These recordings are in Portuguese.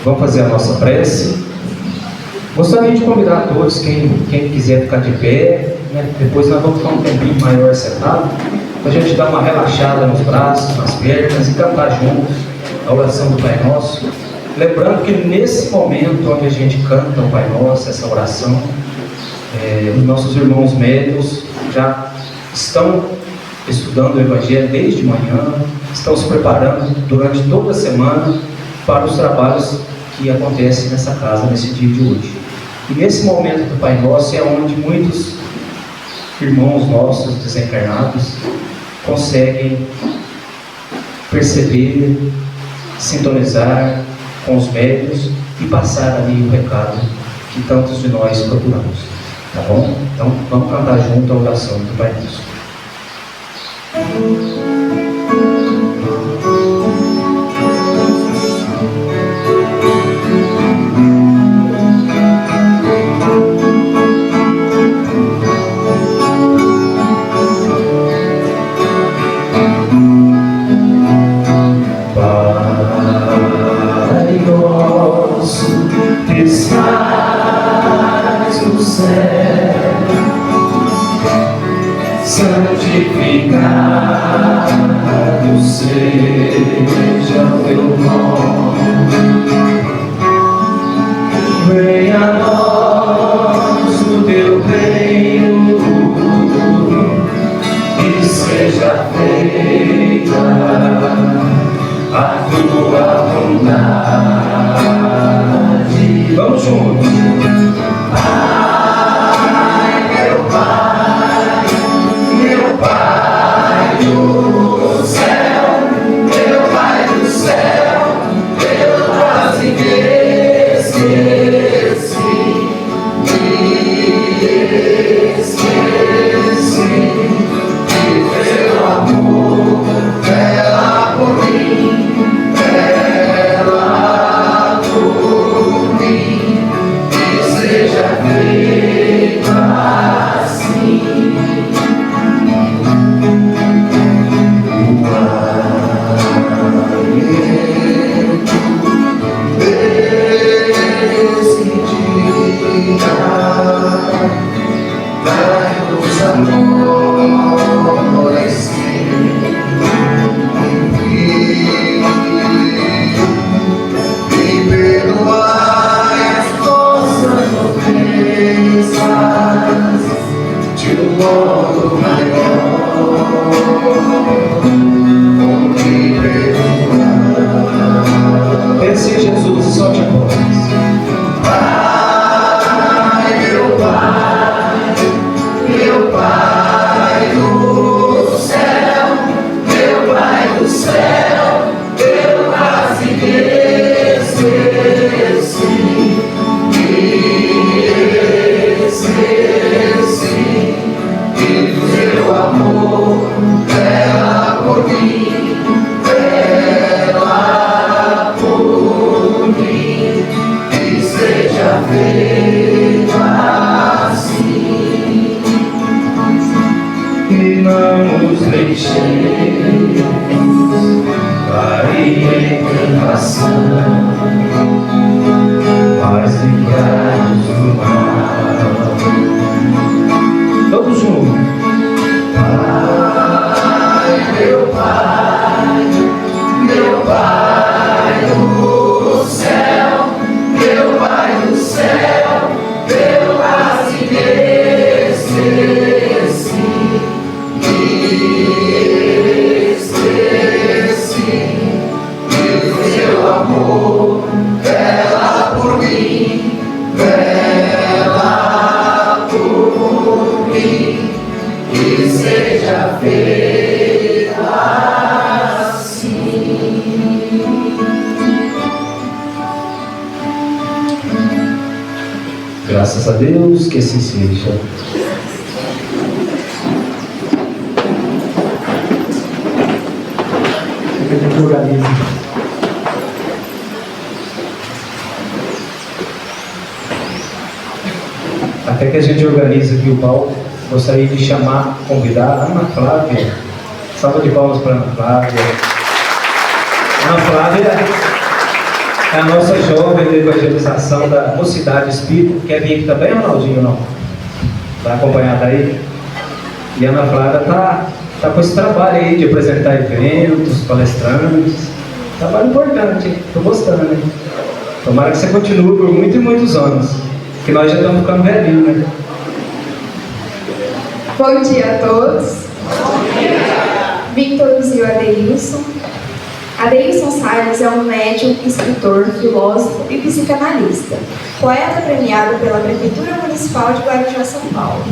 Vamos fazer a nossa prece. Gostaria de convidar a todos, quem quiser ficar de pé, né? Depois nós vamos ficar um tempinho maior sentado, para a gente dar uma relaxada nos braços, nas pernas e cantar juntos a oração do Pai Nosso. Lembrando que nesse momento onde a gente canta o Pai Nosso, essa oração, os nossos irmãos médios já estão estudando o Evangelho desde manhã, estão se preparando durante toda a semana para os trabalhos que acontecem nessa casa, nesse dia de hoje. E nesse momento do Pai Nosso é onde muitos irmãos nossos desencarnados conseguem perceber, sintonizar com os médios e passar ali o recado que tantos de nós procuramos. Tá bom? Então vamos cantar junto a oração do Pai Nosso. Santificado seja o teu nome, venha a nós o teu reino e seja feita a tua vontade. Vamos juntos. Pense em Jesus e solte a voz. Meu Pai do céu, meu Pai do céu, eu quase esqueci que teu amor vela por mim, que seja feito assim. E não nos deixeis cair em tentação, mas livrai-nos do mal. Todos juntos. Pai, meu Pai do céu, meu Pai do céu, eu quase esqueci. mim, que seja feito assim. Graças a Deus, que assim seja. Que a gente organiza. Até que a gente organiza aqui o palco, gostaria de chamar, convidar a Ana Flávia. Salva de palmas para a Ana Flávia. Ana Flávia é a nossa jovem de evangelização da Mocidade Espírita. Quer vir aqui também, Ronaldinho, não? Vai acompanhar daí? E a Ana Flávia tá com esse trabalho aí de apresentar eventos, palestrantes. Trabalho importante, hein? Tô gostando, hein? Tomara que você continue por muitos e muitos anos. Que nós já estamos ficando velhinhos, né? Bom dia a todos. Bom dia. Vim introduzir o Adeilson. Adeilson Salles é um médium, escritor, filósofo e psicanalista. Poeta premiado pela Prefeitura Municipal de Guarujá, São Paulo.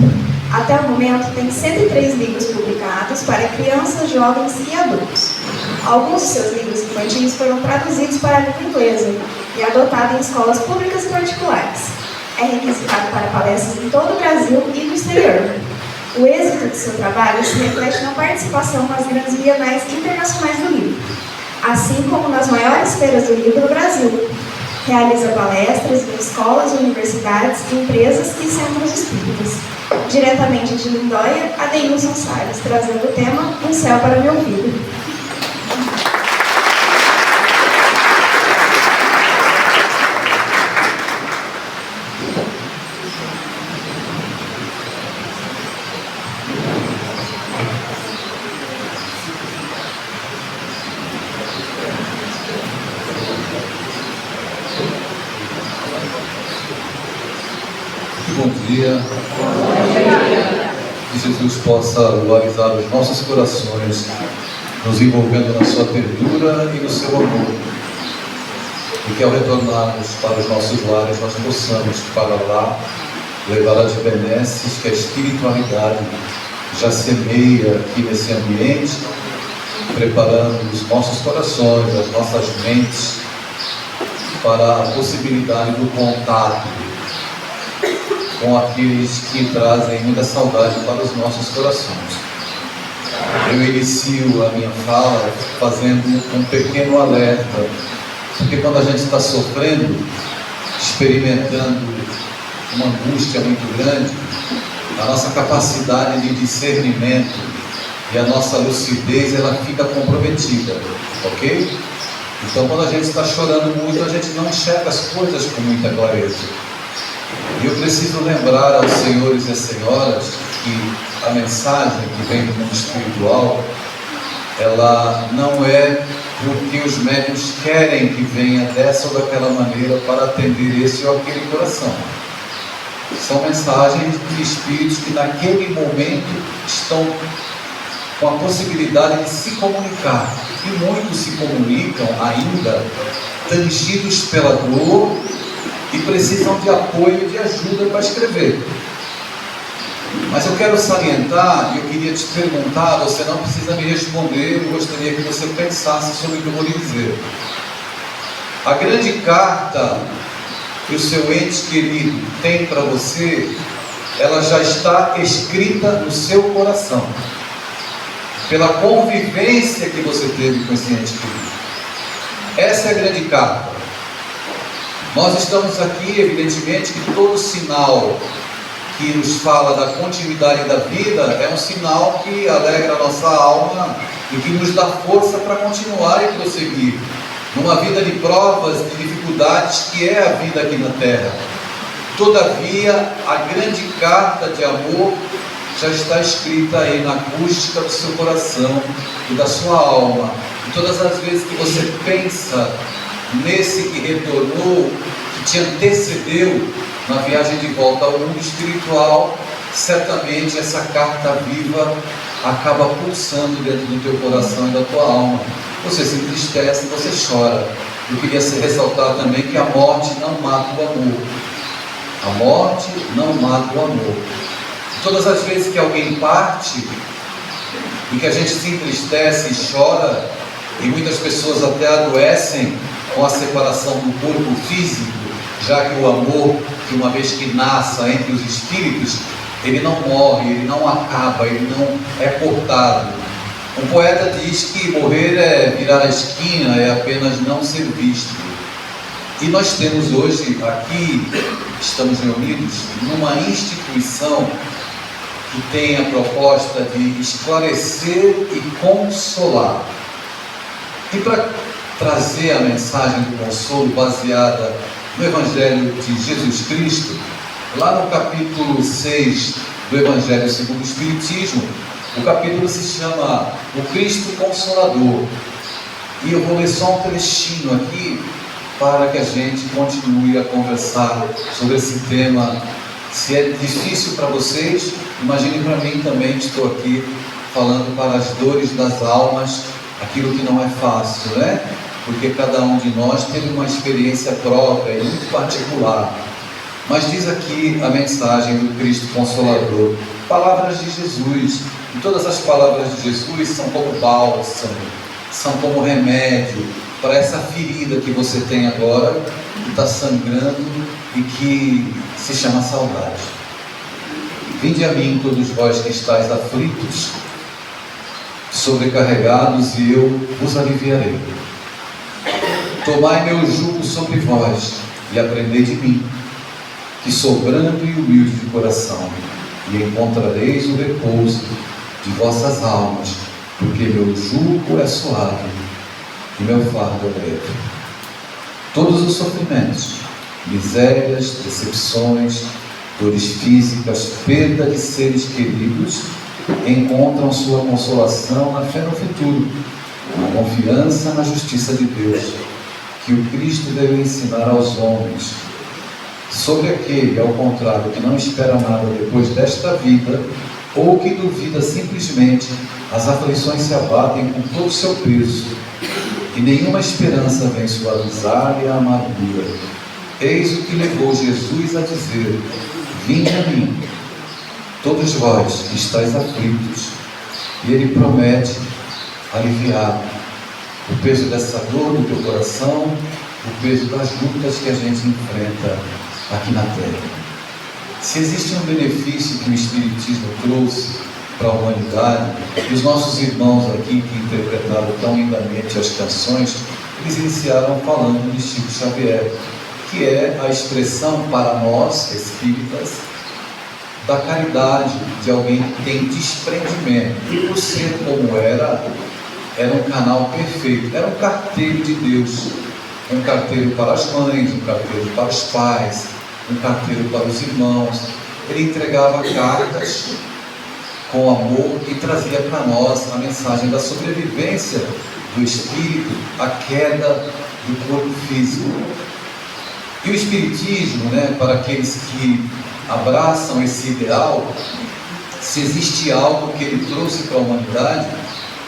Até o momento tem 103 livros publicados para crianças, jovens e adultos. Alguns de seus livros infantis foram traduzidos para a língua inglesa e adotados em escolas públicas e particulares. É requisitado para palestras em todo o Brasil e no exterior. O êxito de seu trabalho se reflete na participação nas grandes bienais internacionais do livro, assim como nas maiores feiras do livro do Brasil. Realiza palestras em escolas, universidades, empresas e centros espíritas. Diretamente de Lindóia, Adeilson Salles, trazendo o tema Um Céu para Meu Filho. Bom dia. Que Jesus possa valorizar os nossos corações, nos envolvendo na sua ternura e no seu amor. E que ao retornarmos para os nossos lares, nós possamos para lá levar as benesses que a espiritualidade já semeia aqui nesse ambiente, preparando os nossos corações, as nossas mentes para a possibilidade do contato com aqueles que trazem muita saudade para os nossos corações. Eu inicio a minha fala fazendo um pequeno alerta, porque quando a gente está sofrendo, experimentando uma angústia muito grande, a nossa capacidade de discernimento e a nossa lucidez, ela fica comprometida, ok? Então, quando a gente está chorando muito, a gente não enxerga as coisas com muita clareza. E eu preciso lembrar aos senhores e às senhoras que a mensagem que vem do mundo espiritual, ela não é porque os médiuns querem que venha dessa ou daquela maneira para atender esse ou aquele coração. São mensagens de espíritos que naquele momento estão com a possibilidade de se comunicar. E muitos se comunicam ainda tangidos pela dor e precisam de apoio e de ajuda para escrever. Mas eu quero salientar, e eu queria te perguntar, você não precisa me responder, eu gostaria que você pensasse sobre o que eu vou lhe dizer. A grande carta que o seu ente querido tem para você, ela já está escrita no seu coração, pela convivência que você teve com esse ente querido. Essa é a grande carta. Nós estamos aqui, evidentemente, que todo sinal que nos fala da continuidade da vida é um sinal que alegra a nossa alma e que nos dá força para continuar e prosseguir numa vida de provas, de dificuldades, que é a vida aqui na Terra. Todavia, a grande carta de amor já está escrita aí na acústica do seu coração e da sua alma. E todas as vezes que você pensa nesse que retornou, que te antecedeu na viagem de volta ao mundo espiritual, certamente essa carta viva acaba pulsando dentro do teu coração e da tua alma. Você se entristece, você chora. Eu queria ressaltar também que a morte não mata o amor. A morte não mata o amor. Todas as vezes que alguém parte e que a gente se entristece e chora, e muitas pessoas até adoecem com a separação do corpo físico, já que o amor, que uma vez que nasça entre os espíritos, ele não morre, ele não acaba, ele não é cortado. Um poeta diz que morrer é virar a esquina, é apenas não ser visto. E nós temos hoje aqui, estamos reunidos numa instituição que tem a proposta de esclarecer e consolar. E para trazer a mensagem do consolo baseada no Evangelho de Jesus Cristo, lá no capítulo 6 do Evangelho segundo o Espiritismo, o capítulo se chama O Cristo Consolador. E eu vou ler só um trechinho aqui para que a gente continue a conversar sobre esse tema. Se é difícil para vocês, imagine para mim também, que estou aqui falando para as dores das almas, aquilo que não é fácil, né? Porque cada um de nós teve uma experiência própria e muito particular. Mas diz aqui a mensagem do Cristo Consolador, palavras de Jesus, e todas as palavras de Jesus são como bálsamo, são como remédio para essa ferida que você tem agora, que está sangrando e que se chama saudade. Vinde a mim todos vós que estáis aflitos, sobrecarregados, e eu vos aliviarei. Tomai meu jugo sobre vós e aprendei de mim, que sou brando e humilde de coração, e encontrareis o repouso de vossas almas, porque meu jugo é suave e meu fardo é leve. Todos os sofrimentos, misérias, decepções, dores físicas, perda de seres queridos, encontram sua consolação na fé no futuro, na confiança na justiça de Deus, que o Cristo deve ensinar aos homens. Sobre aquele, ao contrário, que não espera nada depois desta vida, ou que duvida simplesmente, as aflições se abatem com todo o seu peso, e nenhuma esperança vem suavizar-lhe a amargura. Eis o que levou Jesus a dizer: vinde a mim, todos vós que estáis aflitos, e Ele promete aliviar o peso dessa dor do teu coração, o peso das lutas que a gente enfrenta aqui na Terra. Se existe um benefício que o Espiritismo trouxe para a humanidade, e os nossos irmãos aqui que interpretaram tão lindamente as canções, eles iniciaram falando de Chico Xavier, que é a expressão para nós, espíritas, da caridade de alguém que tem desprendimento. E por ser como era um canal perfeito, era um carteiro de Deus, um carteiro para as mães, um carteiro para os pais, um carteiro para os irmãos. Ele entregava cartas com amor e trazia para nós a mensagem da sobrevivência do espírito à queda do corpo físico. E o Espiritismo, para aqueles que abraçam esse ideal, se existe algo que ele trouxe para a humanidade,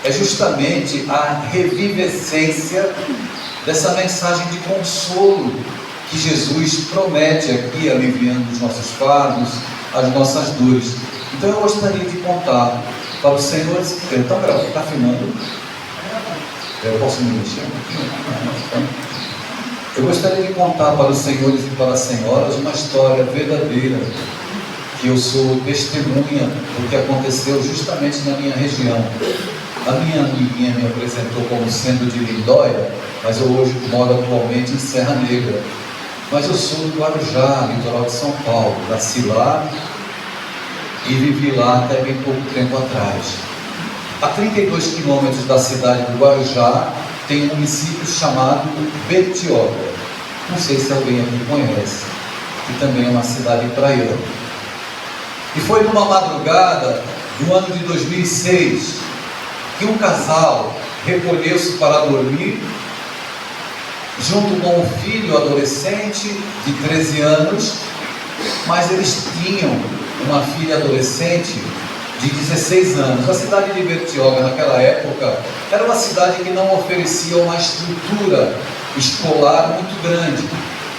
é justamente a revivescência dessa mensagem de consolo que Jesus promete aqui, aliviando os nossos fardos, as nossas dores. Então eu gostaria de contar para os senhores, está filmando? Eu posso me mexer? Eu gostaria de contar para os senhores e para as senhoras uma história verdadeira, que eu sou testemunha do que aconteceu justamente na minha região. A minha amiguinha me apresentou como sendo de Lindóia, mas eu hoje moro atualmente em Serra Negra. Mas eu sou do Guarujá, litoral de São Paulo. Nasci lá e vivi lá até bem pouco tempo atrás. A 32 quilômetros da cidade do Guarujá tem um município chamado Bertioga. Não sei se alguém aqui conhece, que também é uma cidade praiana. E foi numa madrugada do ano de 2006 que um casal recolheu-se para dormir junto com um filho adolescente de 13 anos, mas eles tinham uma filha adolescente de 16 anos. A cidade de Bertioga naquela época era uma cidade que não oferecia uma estrutura escolar muito grande.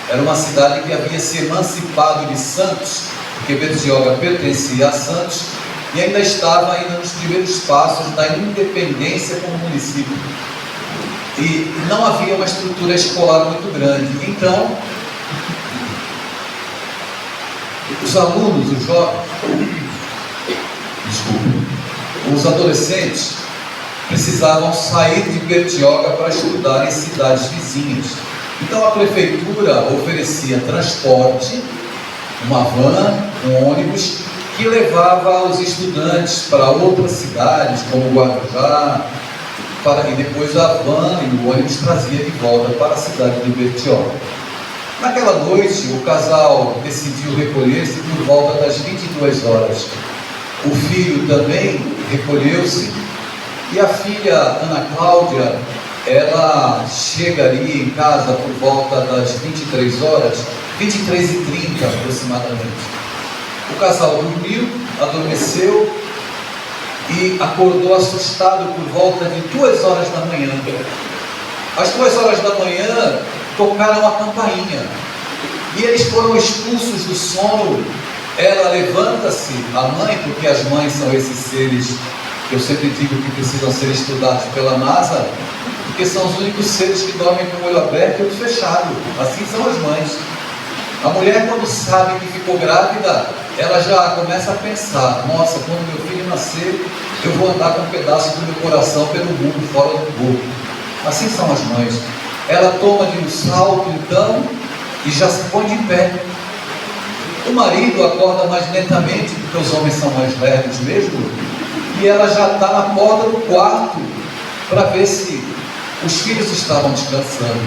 Era uma cidade que havia se emancipado de Santos porque Bertioga pertencia a Santos e ainda estava nos primeiros passos da independência como município. E não havia uma estrutura escolar muito grande. Então, os alunos, os jovens, os adolescentes precisavam sair de Bertioga para estudar em cidades vizinhas. Então a prefeitura oferecia transporte, uma van, um ônibus, que levava os estudantes para outras cidades, como Guarujá, e depois a van e o ônibus trazia de volta para a cidade de Bertioga. Naquela noite, o casal decidiu recolher-se por volta das 22 horas. O filho também recolheu-se e a filha, Ana Cláudia, ela chegaria em casa por volta das 23 horas, 23h30 aproximadamente. O casal dormiu, adormeceu e acordou assustado por volta de 2 horas da manhã. Às 2 horas da manhã, tocaram a campainha e eles foram expulsos do sono. Ela levanta-se, a mãe, porque as mães são esses seres que eu sempre digo que precisam ser estudados pela NASA, porque são os únicos seres que dormem com o olho aberto e o olho fechado. Assim são as mães. A mulher, quando sabe que ficou grávida, ela já começa a pensar: nossa, quando meu filho nascer, eu vou andar com um pedaço do meu coração pelo mundo, fora do corpo. Assim são as mães. Ela toma de um salto, então, e já se põe de pé. O marido acorda mais lentamente, porque os homens são mais lerdos mesmo, e ela já está na porta do quarto para ver se os filhos estavam descansando.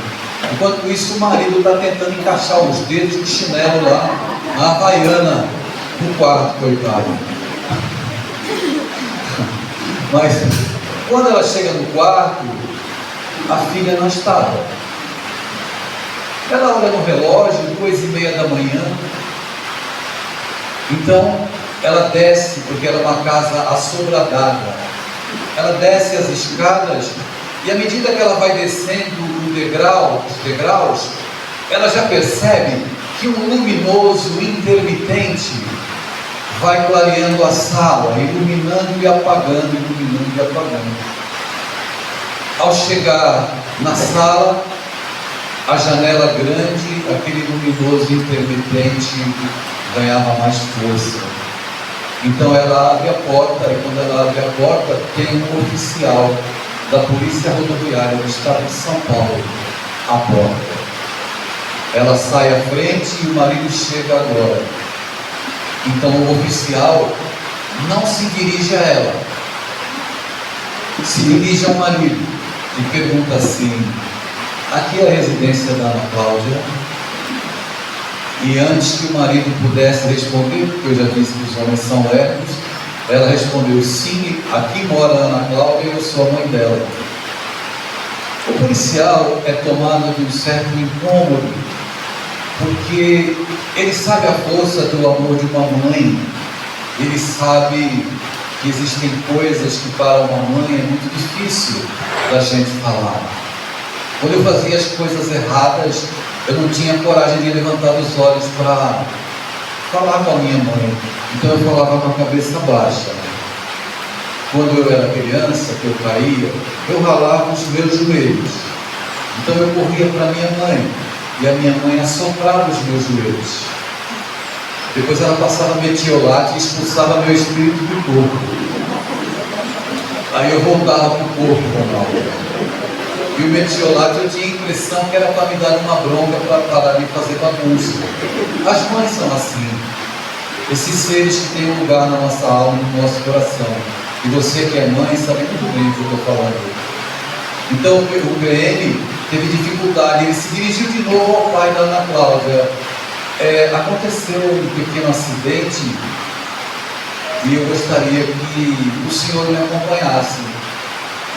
Enquanto isso, o marido está tentando encaixar os dedos do chinelo lá, na havaiana, no quarto, coitado. Mas, quando ela chega no quarto, a filha não estava. Ela olha no relógio, 2h30 da manhã. Então, ela desce, porque era uma casa assobradada. Ela desce as escadas e à medida que ela vai descendo os degraus, ela já percebe que um luminoso intermitente vai clareando a sala, iluminando e apagando, iluminando e apagando. Ao chegar na sala, a janela grande, aquele luminoso intermitente ganhava mais força. Então ela abre a porta, e quando ela abre a porta, tem um oficial da Polícia Rodoviária do Estado de São Paulo à porta. Ela sai à frente e o marido chega agora. Então o oficial não se dirige a ela, se dirige ao marido e pergunta assim: aqui é a residência da Ana Cláudia? E antes que o marido pudesse responder, porque eu já disse que os homens são lerdos, ela respondeu: sim, aqui mora a Ana Cláudia e eu sou a mãe dela. O policial é tomado de um certo incômodo, porque ele sabe a força do amor de uma mãe, ele sabe que existem coisas que para uma mãe é muito difícil da gente falar. Quando eu fazia as coisas erradas, eu não tinha coragem de levantar os olhos para falar com a minha mãe. Então eu falava com a cabeça baixa. Quando eu era criança, que eu caía, eu ralava os meus joelhos. Então eu corria para minha mãe, e a minha mãe assoprava os meus joelhos. Depois ela passava metiolate e expulsava meu espírito do corpo. Aí eu voltava para o corpo, Ronaldo. E o metiolate eu tinha a impressão que era para me dar uma bronca para parar de fazer bagunça. As mães são assim. Esses seres que têm um lugar na nossa alma, no nosso coração. E você que é mãe sabe muito bem o que eu estou falando. Então o PM teve dificuldade, ele se dirigiu de novo ao pai da Ana Cláudia. Aconteceu um pequeno acidente e eu gostaria que o senhor me acompanhasse.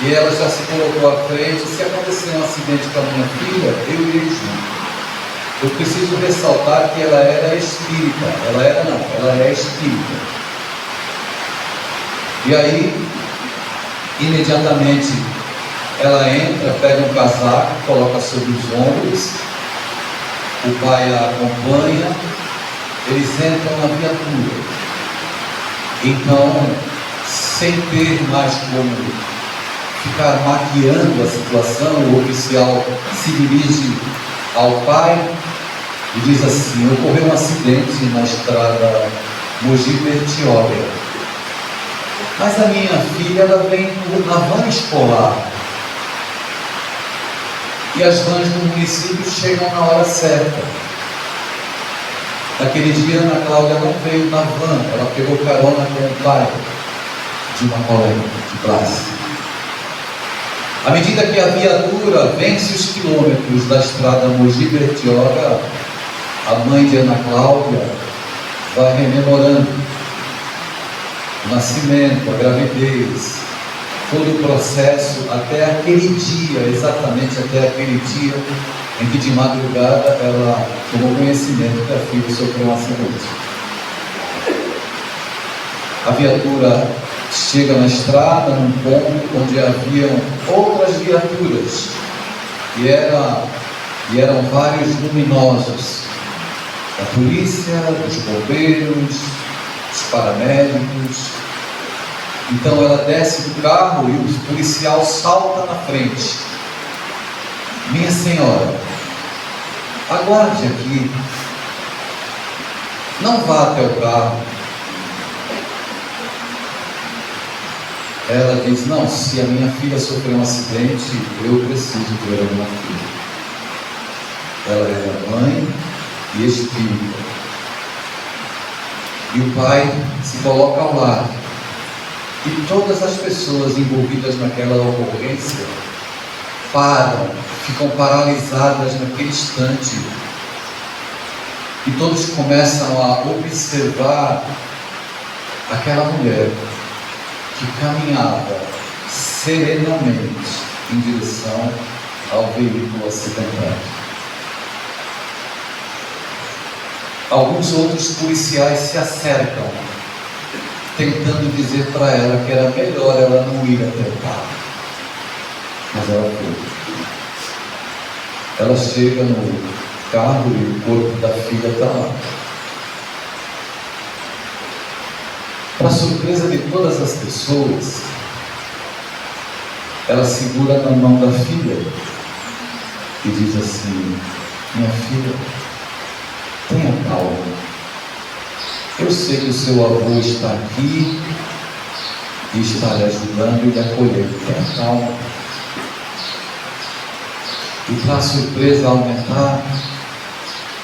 E ela já se colocou à frente: se acontecer um acidente com a minha filha, eu irei junto. Eu preciso ressaltar que ela era espírita. Ela é espírita. E aí, imediatamente, ela entra, pega um casaco, coloca sobre os ombros, o pai a acompanha, eles entram na viatura. Então, sem ter mais como ficar maquiando a situação, o oficial se dirige ao pai e diz assim: ocorreu um acidente na estrada Mogi-Bertioga, mas a minha filha ela vem na van escolar e as vans do município chegam na hora certa. Naquele dia Ana Cláudia não veio na van, ela pegou carona com o pai de uma colega de classe. À medida que a viatura vence os quilômetros da estrada Mogi-Bertioga, a mãe de Ana Cláudia vai rememorando o nascimento, a gravidez, todo o processo até aquele dia, exatamente até aquele dia em que de madrugada ela tomou conhecimento que a filha sofreu um acidente. A viatura chega na estrada, num ponto onde haviam outras viaturas, e eram vários luminosos, da polícia, dos bombeiros, dos paramédicos. Então ela desce do carro e o policial salta na frente. Minha senhora, aguarde aqui, não vá até o carro. Ela diz: não, se a minha filha sofreu um acidente, eu preciso ver a minha filha. Ela é mãe e espírita. E o pai se coloca ao lado. E todas as pessoas envolvidas naquela ocorrência param, ficam paralisadas naquele instante. E todos começam a observar aquela mulher que caminhava serenamente em direção ao veículo acidentado. Alguns outros policiais se acercam, tentando dizer para ela que era melhor ela não ir até o carro. Mas ela foi. Ela chega no carro e o corpo da filha está lá. Para surpresa de todas as pessoas, ela segura na mão da filha e diz assim: minha filha, tenha calma. Eu sei que o seu avô está aqui e está lhe ajudando e lhe acolhendo. Tenha calma. E para a surpresa aumentar,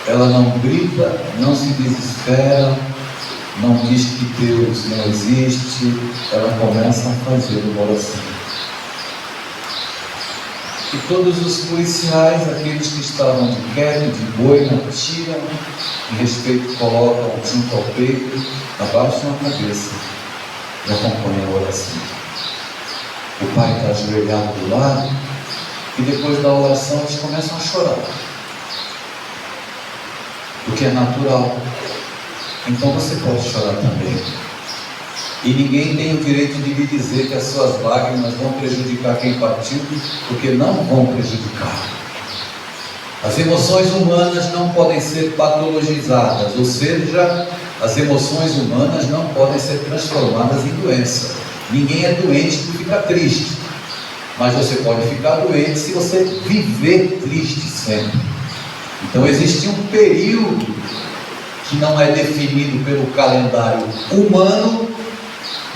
ela não grita, não se desespera, não diz que Deus não existe, ela começa a fazer uma oração. E todos os policiais, aqueles que estavam de queda, de boina, tiram, em respeito colocam junto ao peito, abaixam a cabeça e acompanham a oração. O pai está ajoelhado do lado e depois da oração eles começam a chorar. O que é natural. Então você pode chorar também. E ninguém tem o direito de lhe dizer que as suas lágrimas vão prejudicar quem partiu, porque não vão prejudicar. As emoções humanas não podem ser patologizadas, ou seja, as emoções humanas não podem ser transformadas em doença. Ninguém é doente por ficar triste, mas você pode ficar doente se você viver triste sempre. Então existe um período que não é definido pelo calendário humano,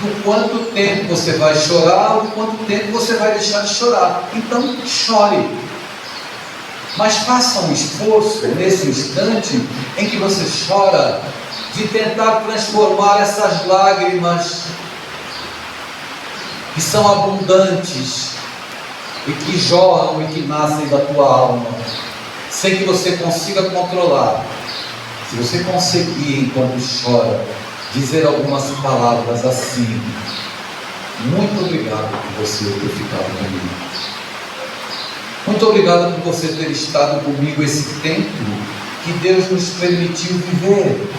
do quanto tempo você vai chorar ou quanto tempo você vai deixar de chorar. Então chore, mas faça um esforço nesse instante em que você chora, de tentar transformar essas lágrimas que são abundantes e que jorram e que nascem da tua alma, sem que você consiga controlar. Se você conseguir, enquanto chora, dizer algumas palavras assim: muito obrigado por você ter ficado comigo. Muito obrigado por você ter estado comigo esse tempo que Deus nos permitiu viver.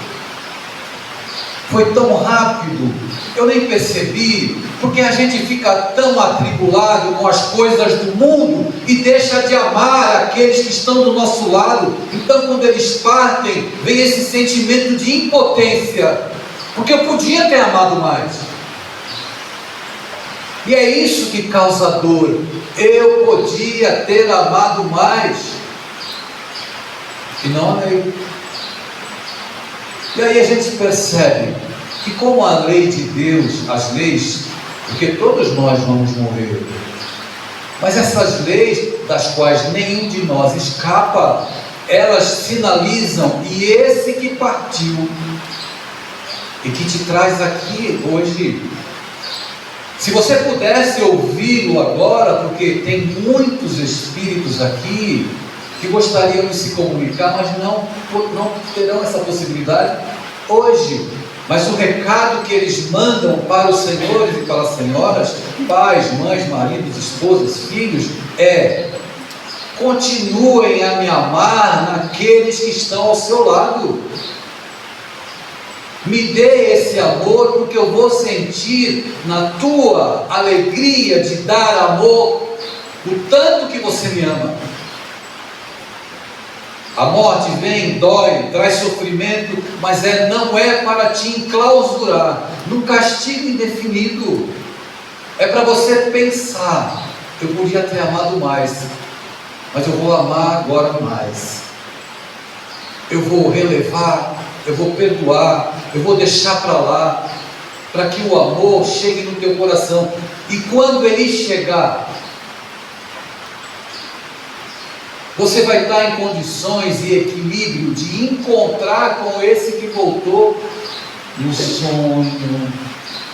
Foi tão rápido, eu eu nem percebi, porque a gente fica tão atribulado com as coisas do mundo e deixa de amar aqueles que estão do nosso lado. Então, quando eles partem, vem esse sentimento de impotência, porque eu podia ter amado mais. E é isso que causa dor. Eu podia ter amado mais e não amei. E aí a gente percebe que, como a lei de Deus, as leis, porque todos nós vamos morrer, mas essas leis das quais nenhum de nós escapa, elas sinalizam, e esse que partiu e que te traz aqui hoje, se você pudesse ouvi-lo agora, porque tem muitos espíritos aqui que gostariam de se comunicar, mas não terão essa possibilidade hoje. Mas o recado que eles mandam para os senhores e para as senhoras, pais, mães, maridos, esposas, filhos, é: continuem a me amar naqueles que estão ao seu lado. Me dê esse amor, porque eu vou sentir na tua alegria de dar amor o tanto que você me ama. A morte vem, dói, traz sofrimento, mas não é para te enclausurar num castigo indefinido. É para você pensar: eu podia ter amado mais, mas eu vou amar agora mais. Eu vou relevar, eu vou perdoar, eu vou deixar para lá, para que o amor chegue no teu coração. E quando ele chegar, você vai estar em condições e equilíbrio de encontrar com esse que voltou no sonho,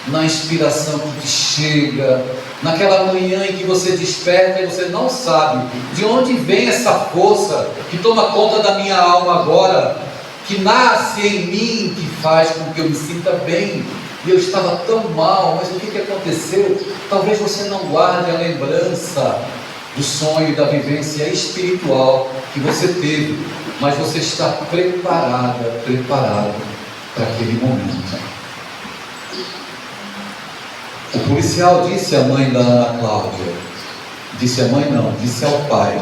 na inspiração que chega, naquela manhã em que você desperta e você não sabe de onde vem essa força que toma conta da minha alma agora, que nasce em mim, que faz com que eu me sinta bem. E eu estava tão mal, mas o que aconteceu? Talvez você não guarde a lembrança do sonho e da vivência espiritual que você teve, mas você está preparado para aquele momento. O policial disse à mãe da Ana Cláudia, disse ao pai: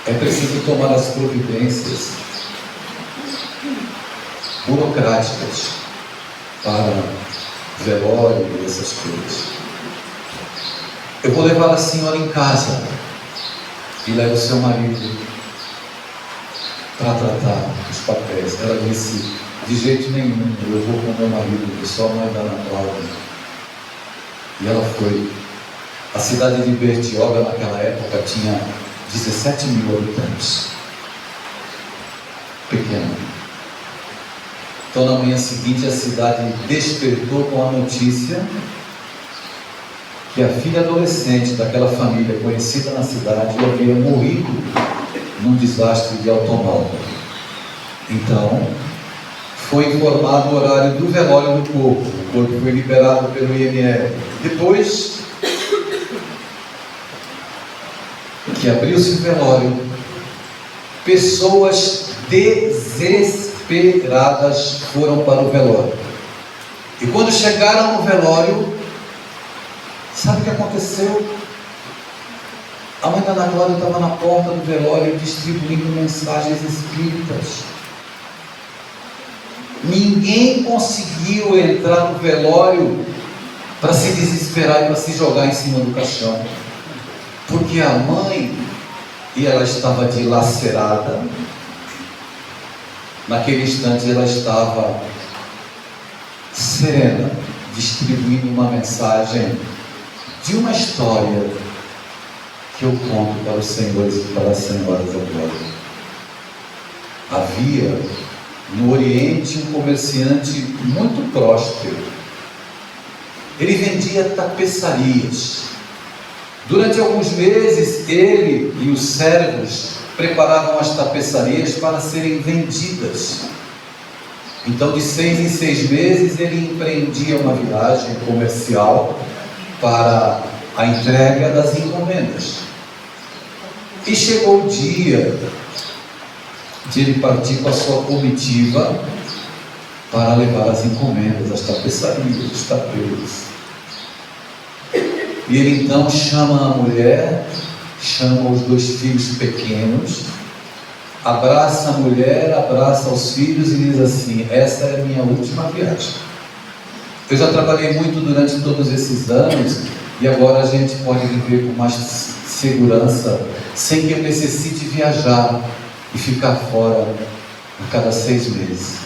é preciso tomar as providências burocráticas para velório e essas coisas. Eu vou levar a senhora em casa e levo o seu marido para tratar os papéis. Ela disse: de jeito nenhum, eu vou com meu marido, que só a mãe da Ana Cláudia. E ela foi. A cidade de Bertioga naquela época tinha 17 mil habitantes. Pequena. Então, na manhã seguinte, a cidade despertou com a notícia que a filha adolescente daquela família conhecida na cidade havia morrido num desastre de automóvel. Então, foi informado o horário do velório do corpo. O corpo foi liberado pelo IML. Depois que abriu-se o velório, pessoas desesperadas foram para o velório. E quando chegaram no velório, sabe o que aconteceu? A mãe da Ana Cláudia estava na porta do velório distribuindo mensagens espíritas. Ninguém conseguiu entrar no velório para se desesperar e para se jogar em cima do caixão, porque a mãe, e ela estava dilacerada, naquele instante ela estava serena, distribuindo uma mensagem de uma história que eu conto para os senhores e para as senhoras agora. Havia no Oriente um comerciante muito próspero. Ele vendia tapeçarias. Durante alguns meses, ele e os servos preparavam as tapeçarias para serem vendidas. Então, de 6 em 6 meses, ele empreendia uma viagem comercial para a entrega das encomendas. E chegou o dia de ele partir com a sua comitiva para levar as encomendas, as tapeçarias, os tapetes. E ele então chama a mulher, chama os 2 filhos pequenos, abraça a mulher, abraça os filhos e diz assim: essa é a minha última viagem. Eu já trabalhei muito durante todos esses anos e agora a gente pode viver com mais segurança, sem que eu necessite viajar e ficar fora a cada 6 meses.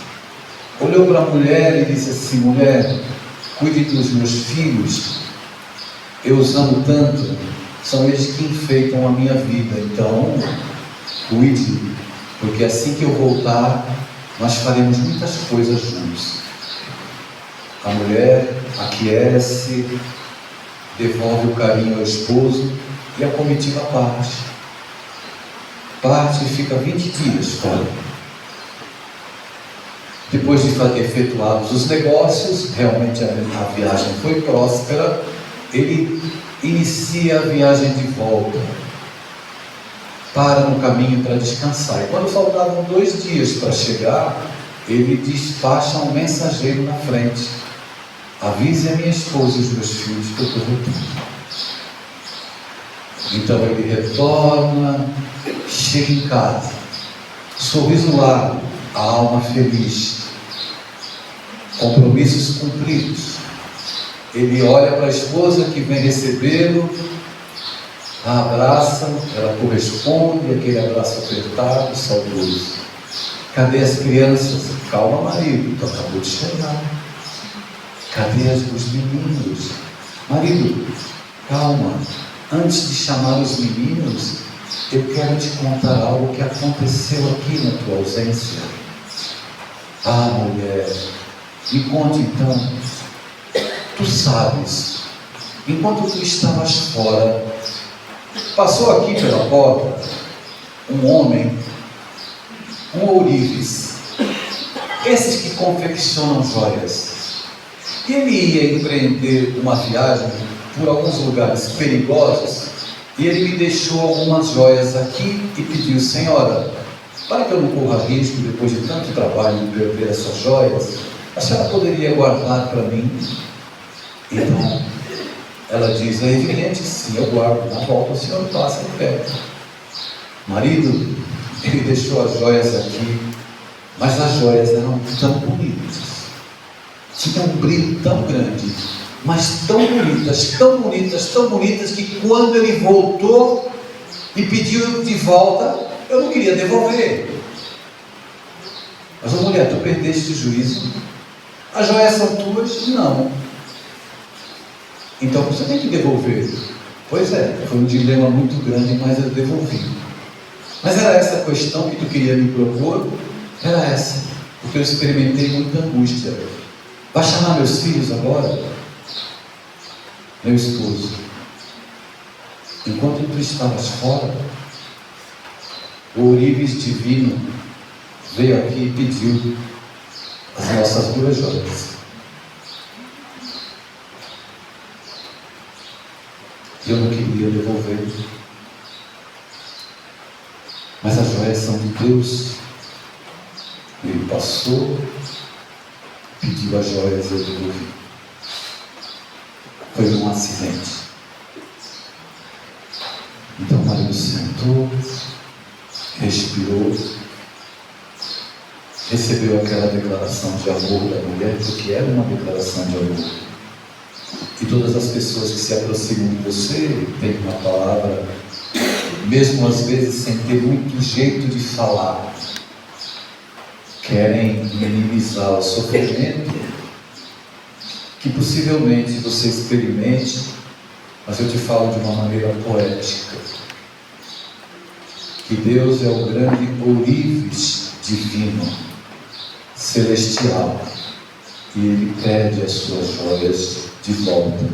Olhou para a mulher e disse assim: mulher, cuide dos meus filhos, eu os amo tanto, são eles que enfeitam a minha vida, então cuide, porque assim que eu voltar, nós faremos muitas coisas juntos. A mulher aquece, devolve o carinho ao esposo e a comitiva parte. Parte e fica 20 dias fora. Depois de efetuados os negócios, realmente a viagem foi próspera, ele inicia a viagem de volta. Para no caminho para descansar. E quando faltavam 2 dias para chegar, ele despacha um mensageiro na frente: avise a minha esposa e os meus filhos que eu estou voltando. Então ele retorna, chega em casa, sorriso largo, a alma feliz, compromissos cumpridos. Ele olha para a esposa que vem recebê-lo, a abraça, ela corresponde, aquele abraço apertado, saudoso. Cadê as crianças? Calma, marido, tu acabou de chegar. Cadê os meninos? Marido, calma, antes de chamar os meninos, eu quero te contar algo que aconteceu aqui na tua ausência. Ah, mulher, me conte então. Tu sabes, enquanto tu estavas fora, passou aqui pela porta um homem, um ourives, esses que confeccionam joias. Ele ia empreender uma viagem por alguns lugares perigosos e ele me deixou algumas joias aqui e pediu: senhora, para que eu não corra risco depois de tanto trabalho de perder essas joias, a senhora poderia guardar para mim? Então ela diz: é evidente que sim, eu guardo. Na volta o senhor passa e pega. Marido, ele deixou as joias aqui, mas as joias eram tão bonitas, tinham um brilho tão grande, mas tão bonitas, tão bonitas, tão bonitas, que quando ele voltou e pediu de volta, eu não queria devolver. Mas, mulher, tu perdeste o juízo? As joias são tuas? Não. Então você tem que devolver. Pois é, foi um dilema muito grande, mas eu devolvi. Mas era essa a questão que tu queria me propor? Era essa, porque eu experimentei muita angústia. Vai chamar meus filhos agora? Meu esposo, enquanto tu estavas fora, o ourives divino veio aqui e pediu as nossas 2 joias. Eu não queria devolver, mas as joias são de Deus. Ele passou, pediu as joias e eu devolvi. Foi um acidente. Então o marido sentou, respirou, recebeu aquela declaração de amor da mulher, porque era uma declaração de amor. E todas as pessoas que se aproximam de você têm uma palavra, mesmo às vezes sem ter muito jeito de falar, querem minimizar o sofrimento que possivelmente você experimente, mas eu te falo de uma maneira poética, que Deus é o grande ourives divino, celestial, e Ele pede as suas joias de volta,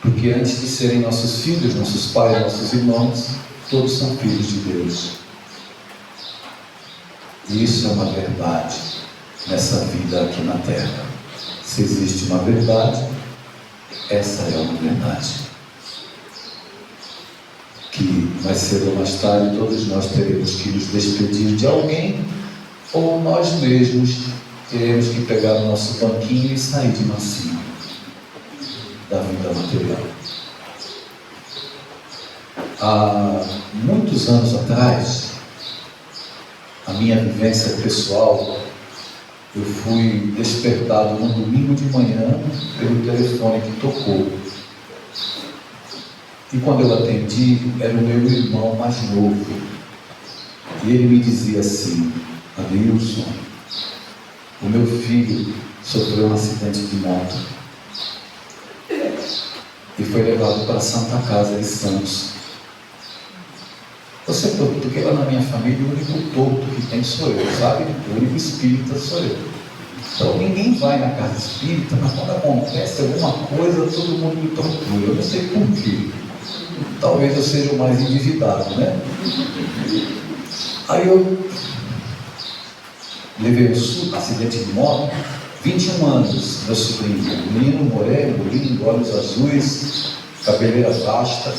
porque antes de serem nossos filhos, nossos pais, nossos irmãos, todos são filhos de Deus. E isso é uma verdade nessa vida aqui na terra. Se existe uma verdade, essa é uma verdade, que mais cedo ou mais tarde todos nós teremos que nos despedir de alguém, ou nós mesmos teremos que pegar o nosso banquinho e sair de mansinho da vida material. Há muitos anos atrás, a minha vivência pessoal, eu fui despertado no domingo de manhã pelo telefone que tocou. E quando eu atendi, era o meu irmão mais novo. E ele me dizia assim: Adilson, o meu filho sofreu um acidente de moto e foi levado para a Santa Casa de Santos. Você pergunta, porque lá na minha família o único torto que tem sou eu, sabe? O único espírita sou eu. Então ninguém vai na casa espírita, mas quando acontece alguma coisa, todo mundo me procura. Eu não sei por quê. Talvez eu seja o mais endividado, né? Aí eu levei um acidente de moto, 21 anos, meu sobrinho, menino moreno, lindo, olhos azuis, cabeleira vasta,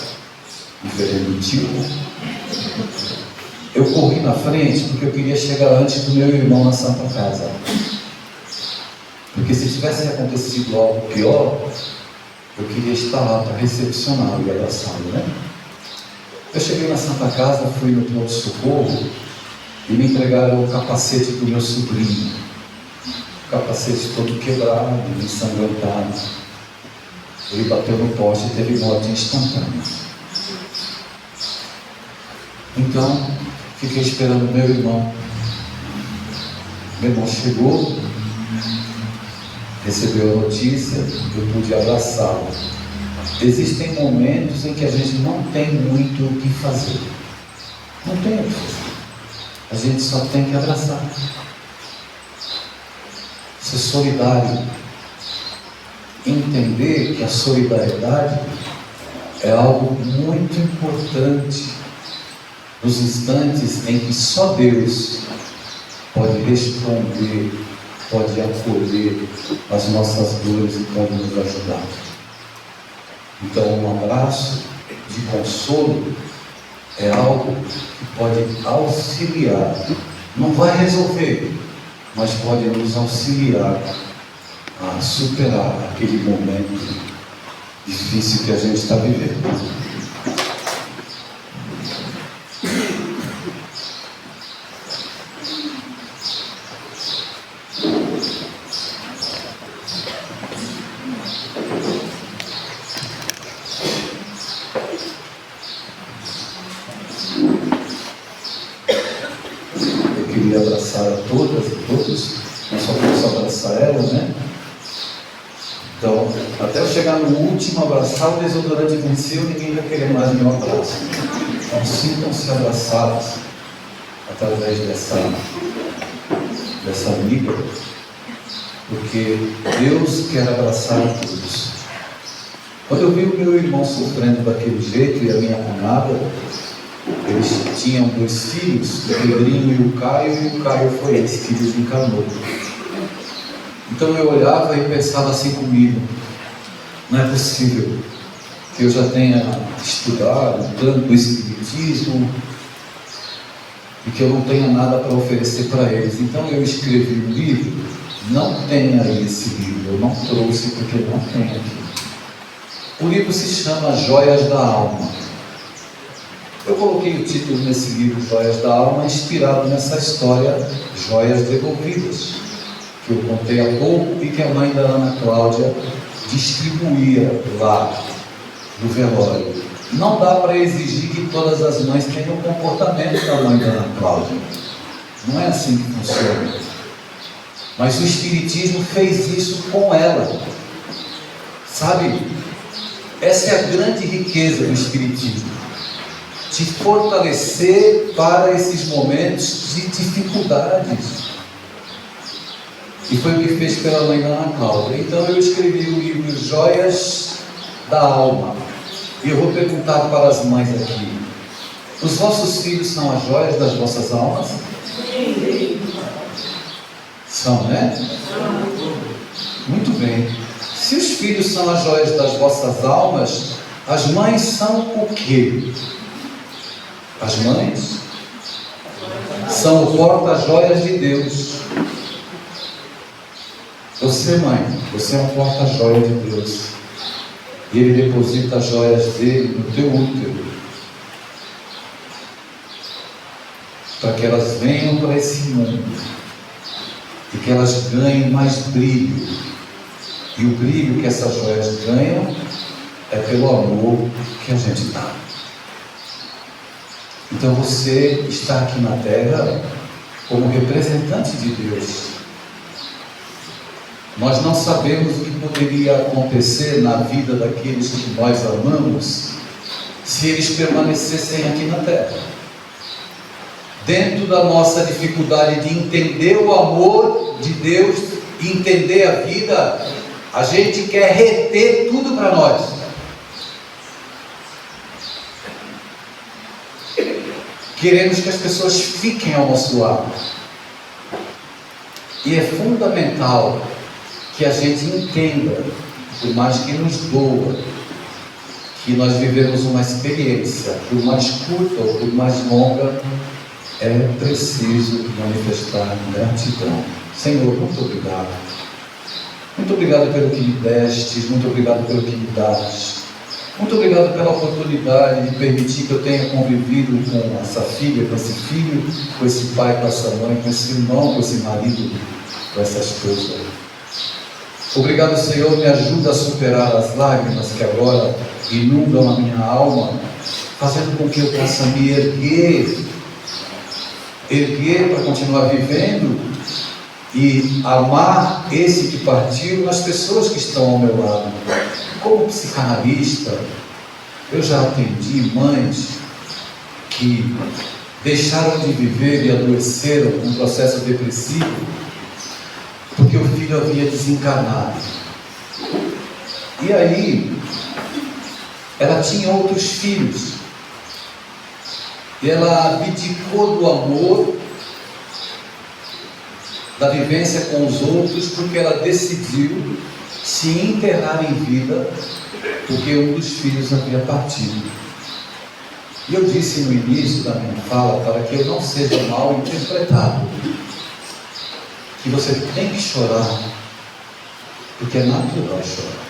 diferente do tio. Eu corri na frente porque eu queria chegar antes do meu irmão na Santa Casa. Porque se tivesse acontecido algo pior, eu queria estar lá para recepcioná-lo e abraçá-lo, né? Eu cheguei na Santa Casa, fui no pronto-socorro e me entregaram o capacete do meu sobrinho. O capacete todo quebrado, ensanguentado. Ele bateu no poste e teve morte instantânea. Então, fiquei esperando meu irmão. Meu irmão chegou, recebeu a notícia, eu pude abraçá-lo. Existem momentos em que a gente não tem muito o que fazer. Não tem o que fazer. A gente só tem que abraçar. Ser solidário. Entender que a solidariedade é algo muito importante nos instantes em que só Deus pode responder, pode acolher as nossas dores e pode nos ajudar. Então, um abraço de consolo é algo que pode auxiliar, não vai resolver, mas pode nos auxiliar a superar aquele momento difícil que a gente está vivendo. Abraçar a todas e todos, não só posso abraçar elas, né? Então, até eu chegar no último abraçar, o desodorante venceu, ninguém vai querer mais meu abraço. Então, sintam-se abraçados através dessa amiga, porque Deus quer abraçar a todos. Quando eu vi o meu irmão sofrendo daquele jeito e a minha cunhada, eles tinham 2 filhos, o Pedrinho e o Caio foi esse que desencarnou. Então eu olhava e pensava assim comigo: não é possível que eu já tenha estudado tanto o Espiritismo e que eu não tenha nada para oferecer para eles. Então eu escrevi um livro. Não tem aí esse livro, eu não trouxe porque não tem aqui. O livro se chama Joias da Alma. Eu coloquei o título nesse livro, Joias da Alma, inspirado nessa história, Joias Devolvidas, que eu contei há pouco e que a mãe da Ana Cláudia distribuía lá no velório. Não dá para exigir que todas as mães tenham o comportamento da mãe da Ana Cláudia. Não é assim que funciona. Mas o Espiritismo fez isso com ela. Sabe? Essa é a grande riqueza do Espiritismo. Te fortalecer para esses momentos de dificuldades. E foi o que fez pela mãe da Ana Cláudia. Então eu escrevi o livro Joias da Alma. E eu vou perguntar para as mães aqui: os vossos filhos são as joias das vossas almas? Sim. São, né? Muito bem. Se os filhos são as joias das vossas almas, as mães são o quê? As mães são o porta-joias de Deus. Você, mãe, você é um porta-joia de Deus. E Ele deposita as joias dele no teu útero, para que elas venham para esse mundo e que elas ganhem mais brilho. E o brilho que essas joias ganham é pelo amor que a gente dá. Então você está aqui na terra como representante de Deus. Nós não sabemos o que poderia acontecer na vida daqueles que nós amamos se eles permanecessem aqui na terra. Dentro da nossa dificuldade de entender o amor de Deus, entender a vida, a gente quer reter tudo para nós. Queremos que as pessoas fiquem ao nosso lado. E é fundamental que a gente entenda, por mais que nos doa, que nós vivemos uma experiência, por mais curta ou por mais longa, é preciso manifestar gratidão. Senhor, muito obrigado. Muito obrigado pelo que me deste, muito obrigado pelo que me dás. Muito obrigado pela oportunidade de permitir que eu tenha convivido com essa filha, com esse filho, com esse pai, com essa mãe, com esse irmão, com esse marido, com essa esposa. Obrigado, Senhor, me ajuda a superar as lágrimas que agora inundam a minha alma, fazendo com que eu possa me erguer para continuar vivendo e amar esse que partiu nas pessoas que estão ao meu lado. Como psicanalista, eu já atendi mães que deixaram de viver e adoeceram com um processo depressivo porque o filho havia desencarnado. E aí, ela tinha outros filhos e ela abdicou do amor, da vivência com os outros, porque ela decidiu se enterrar em vida, porque um dos filhos havia partido. E eu disse no início da minha fala, para que eu não seja mal interpretado, que você tem que chorar, porque é natural chorar.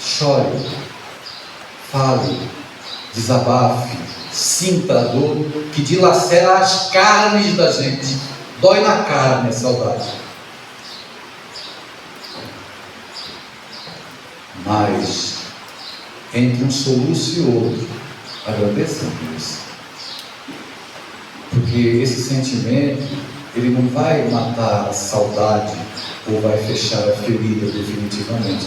Chore, fale, desabafe, sinta a dor que dilacera as carnes da gente. Dói na carne a saudade. Mas entre um soluço e outro, agradeça a Deus, porque esse sentimento ele não vai matar a saudade ou vai fechar a ferida definitivamente,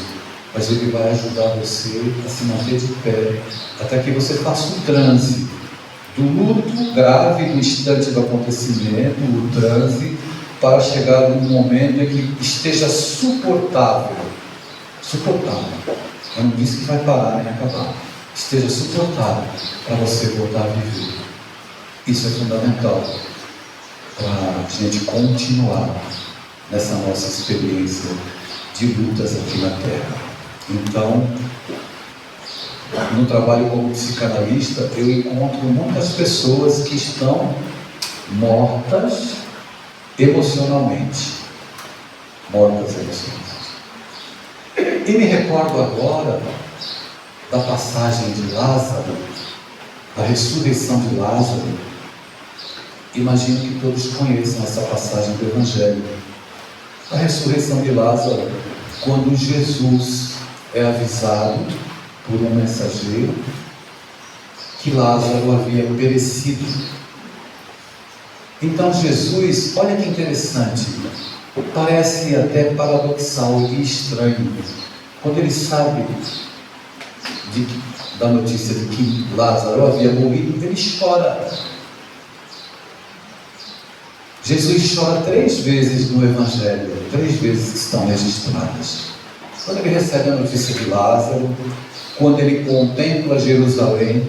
mas ele vai ajudar você a se manter de pé até que você faça um transe do luto grave do instante do acontecimento, o transe, para chegar num momento em que esteja suportável. Eu não disse que vai parar nem acabar. Esteja suportável para você voltar a viver. Isso é fundamental para a gente continuar nessa nossa experiência de lutas aqui na Terra. Então, no trabalho como psicanalista, eu encontro muitas pessoas que estão mortas emocionalmente. E me recordo agora da passagem de Lázaro, da ressurreição de Lázaro. Imagino que todos conheçam essa passagem do Evangelho. A ressurreição de Lázaro, quando Jesus é avisado por um mensageiro que Lázaro havia perecido. Então Jesus, olha que interessante, parece até paradoxal e estranho, quando ele sabe da notícia de que Lázaro havia morrido, ele chora. Jesus chora 3 vezes no Evangelho, 3 vezes que estão registradas. Quando ele recebe a notícia de Lázaro, quando ele contempla Jerusalém,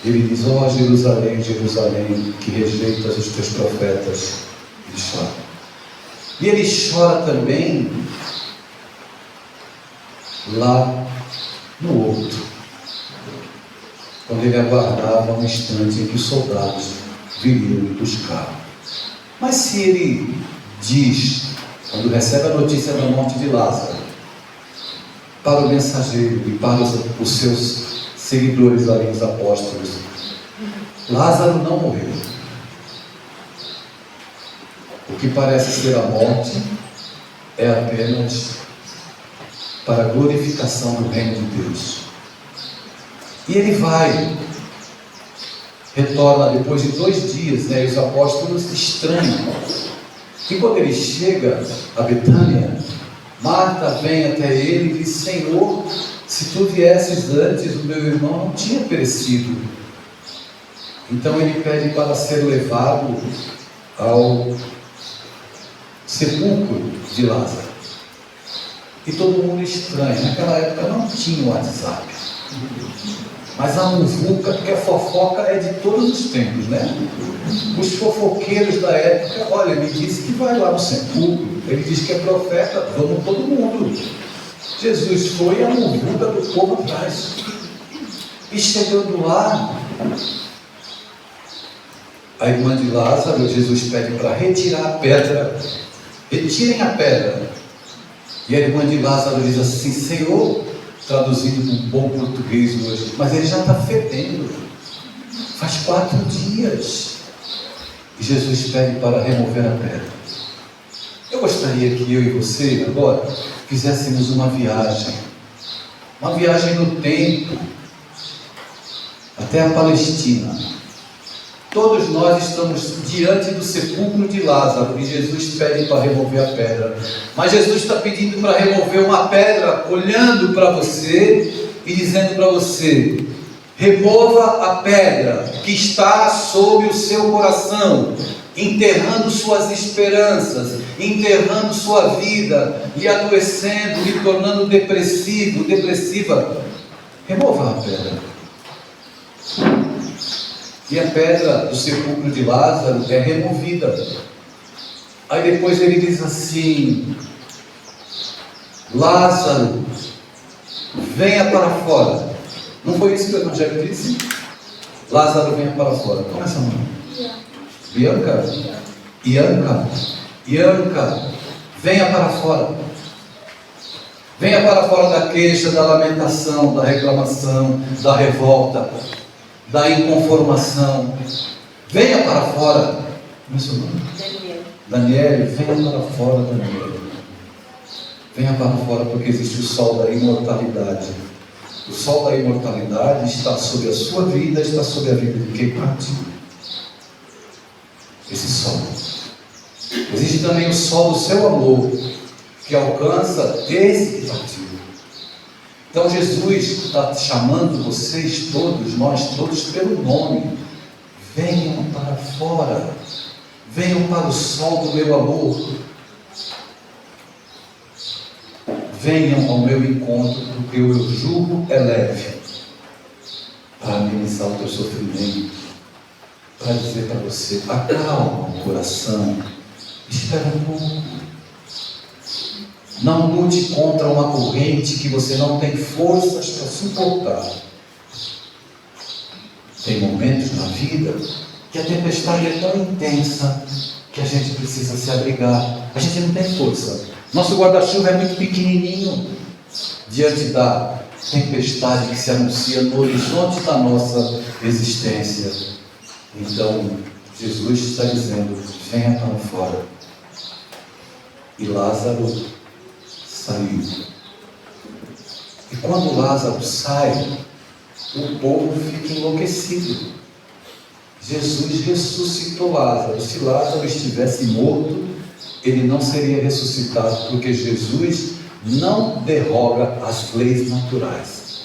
ele diz: ó Jerusalém, Jerusalém, que rejeitas os teus profetas. Ele chora. E ele chora também lá no outro, quando ele aguardava um instante em que os soldados viriam buscar. Mas se ele diz, quando recebe a notícia da morte de Lázaro, para o mensageiro e para os seus seguidores ali, os apóstolos: Lázaro não morreu. O que parece ser a morte é apenas para a glorificação do reino de Deus. E ele vai, retorna depois de 2 dias, e os apóstolos estranham. E quando ele chega a Betânia, Marta vem até ele e diz: Senhor, se tu viesses antes, o meu irmão não tinha perecido. Então ele pede para ser levado ao sepulcro de Lázaro. E todo mundo estranha. Naquela época não tinha WhatsApp. Mas a muvuca, porque a fofoca é de todos os tempos, né? Os fofoqueiros da época: olha, ele disse que vai lá no sepulcro, ele disse que é profeta, vamos todo mundo. Jesus foi e a muvuca do povo atrás. E chegando lá, a irmã de Lázaro, Jesus pede para retirar a pedra. Retirem a pedra. E a irmã de Lázaro diz assim: Senhor, traduzindo com bom português hoje, mas ele já está fedendo, faz 4 dias. E Jesus pede para remover a pedra. Eu gostaria que eu e você agora fizéssemos uma viagem no tempo, até a Palestina. Todos nós estamos diante do sepulcro de Lázaro e Jesus pede para remover a pedra. Mas Jesus está pedindo para remover uma pedra, olhando para você e dizendo para você: remova a pedra que está sobre o seu coração, enterrando suas esperanças, enterrando sua vida, lhe adoecendo, lhe tornando depressivo, depressiva. Remova a pedra. E a pedra do sepulcro de Lázaro é removida. Aí depois ele diz assim: Lázaro, venha para fora. Não foi isso que o Evangelho disse? Lázaro, venha para fora. Qual é essa mão? Bianca? Ianca, venha para fora. Venha para fora da queixa, da lamentação, da reclamação, da revolta, da inconformação. Venha para fora. Como é seu nome? Daniel, venha para fora, Daniel. Venha para fora, porque existe o sol da imortalidade. O sol da imortalidade está sobre a sua vida, está sobre a vida de quem partiu. Esse sol. Existe também o sol do seu amor, que alcança esse que partiu. Então Jesus está chamando vocês todos, nós todos, pelo nome. Venham para fora. Venham para o sol do meu amor. Venham ao meu encontro, porque o meu jugo é leve, para amenizar o teu sofrimento, para dizer para você: acalma o coração, espera um pouco. Não lute contra uma corrente que você não tem forças para suportar. Tem momentos na vida que a tempestade é tão intensa que a gente precisa se abrigar. A gente não tem força. Nosso guarda-chuva é muito pequenininho diante da tempestade que se anuncia no horizonte da nossa existência. Então, Jesus está dizendo: venha para fora. E Lázaro saiu. E quando Lázaro sai, o povo fica enlouquecido. Jesus ressuscitou Lázaro. Se Lázaro estivesse morto, ele não seria ressuscitado, porque Jesus não derroga as leis naturais.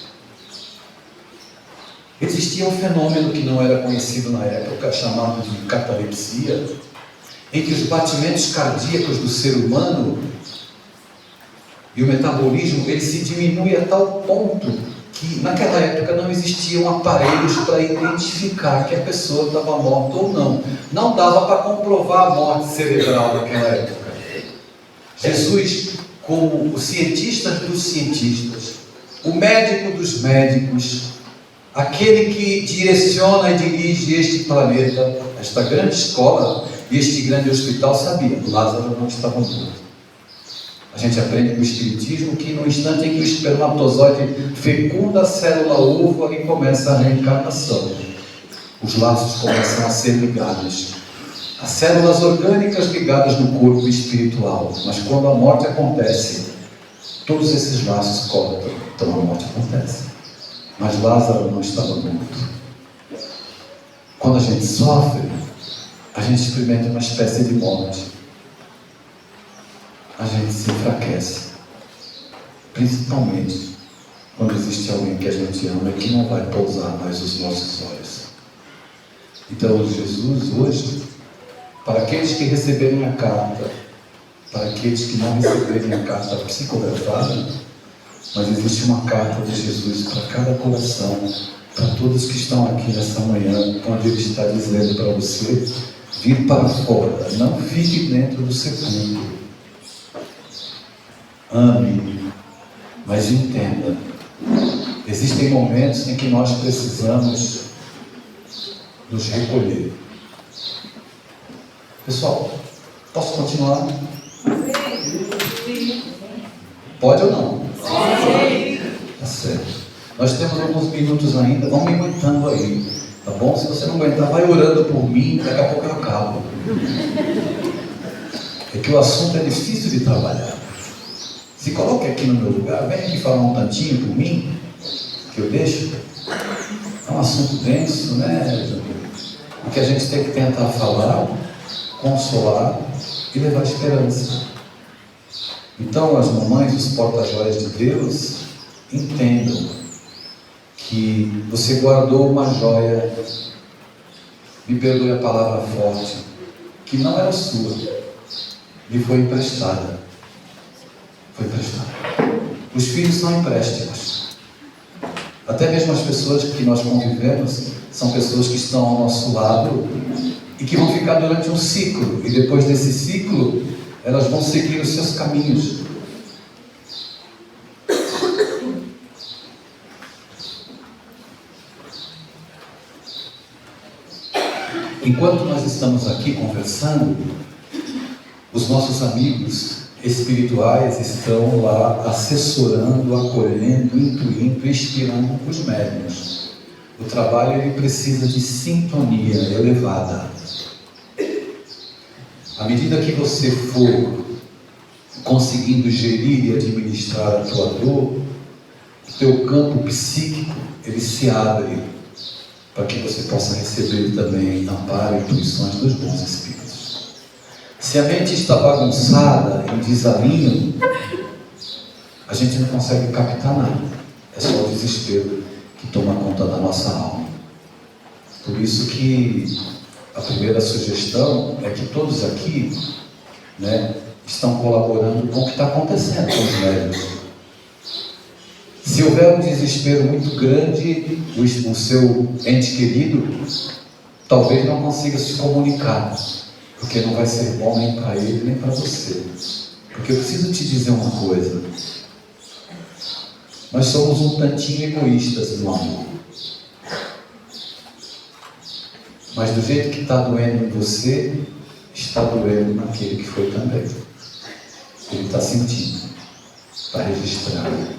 Existia um fenômeno que não era conhecido na época, chamado de catalepsia, em que os batimentos cardíacos do ser humano e o metabolismo, ele se diminui a tal ponto que naquela época não existiam aparelhos para identificar que a pessoa estava morta ou não. Não dava para comprovar a morte cerebral naquela época. Jesus, como o cientista dos cientistas, o médico dos médicos, aquele que direciona e dirige este planeta, esta grande escola, E este grande hospital sabia, Lázaro não estava morto. A gente aprende com o Espiritismo que no instante em que o espermatozoide fecunda a célula ovo, ali começa a reencarnação. Os laços começam a ser ligados. As células orgânicas ligadas no corpo espiritual. Mas quando a morte acontece, todos esses laços cortam. Então a morte acontece. Mas Lázaro não estava morto. Quando a gente sofre, a gente experimenta uma espécie de morte. A gente se enfraquece, principalmente quando existe alguém que a gente ama e que não vai pousar mais os nossos olhos. Então Jesus hoje, para aqueles que receberem a carta, para aqueles que não receberem a carta psicografada, mas existe uma carta de Jesus para cada coração, para todos que estão aqui nessa manhã, onde Ele está dizendo para você vir para fora, não fique dentro do sepulcro. Ame, mas entenda, existem momentos em que nós precisamos nos recolher. Pessoal, posso continuar? Pode ou não? Sim. Tá certo. Nós temos alguns minutos ainda, vamos me aguentando aí, tá bom? Se você não aguentar, vai orando por mim, daqui a pouco eu acabo. É que o assunto é difícil de trabalhar. Se coloque aqui no meu lugar, vem aqui falar um tantinho por mim, que eu deixo. É um assunto denso, né? O que a gente tem que tentar falar, consolar e levar esperança. Então as mamães, os porta-joias de Deus, entendam que você guardou uma joia, me perdoe a palavra forte, que não era sua, lhe foi emprestada. Foi emprestada. Os filhos são empréstimos. Até mesmo as pessoas que nós convivemos são pessoas que estão ao nosso lado e que vão ficar durante um ciclo, e depois desse ciclo elas vão seguir os seus caminhos. Enquanto nós estamos aqui conversando, os nossos amigos espirituais estão lá assessorando, acolhendo, intuindo, inspirando os médiuns. O trabalho ele precisa de sintonia elevada. À medida que você for conseguindo gerir e administrar a tua dor, o teu campo psíquico ele se abre para que você possa receber também amparo e intuições dos bons espíritos. Se a mente está bagunçada, em desalinho, a gente não consegue captar nada. É só o desespero que toma conta da nossa alma. Por isso que a primeira sugestão é que todos aqui, estão colaborando com o que está acontecendo com os médicos. Se houver um desespero muito grande, o seu ente querido talvez não consiga se comunicar, porque não vai ser bom nem para ele, nem para você. Porque eu preciso te dizer uma coisa. Nós somos um tantinho egoístas, meu amor. Mas do jeito que está doendo em você, está doendo naquele que foi também. Ele está sentindo, está registrado.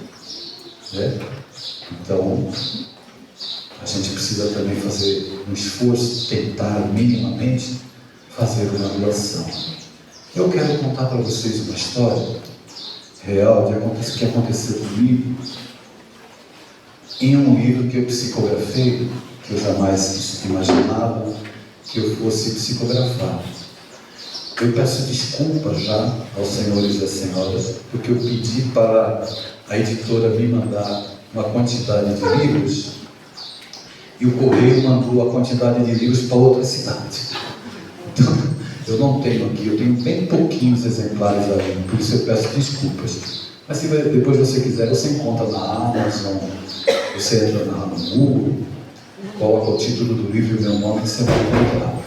Então, a gente precisa também fazer um esforço, tentar minimamente fazer uma doação. Eu quero contar para vocês uma história real que aconteceu comigo em um livro que eu psicografei, que eu jamais imaginava que eu fosse psicografar. Eu peço desculpa já aos senhores e às senhoras, porque eu pedi para a editora me mandar uma quantidade de livros e o correio mandou a quantidade de livros para outra cidade. Então, eu não tenho aqui, eu tenho bem pouquinhos exemplares aí, por isso eu peço desculpas. Mas se depois você quiser, você encontra na Amazon, você entra no Google, coloca o título do livro e o meu nome, você vai encontrar.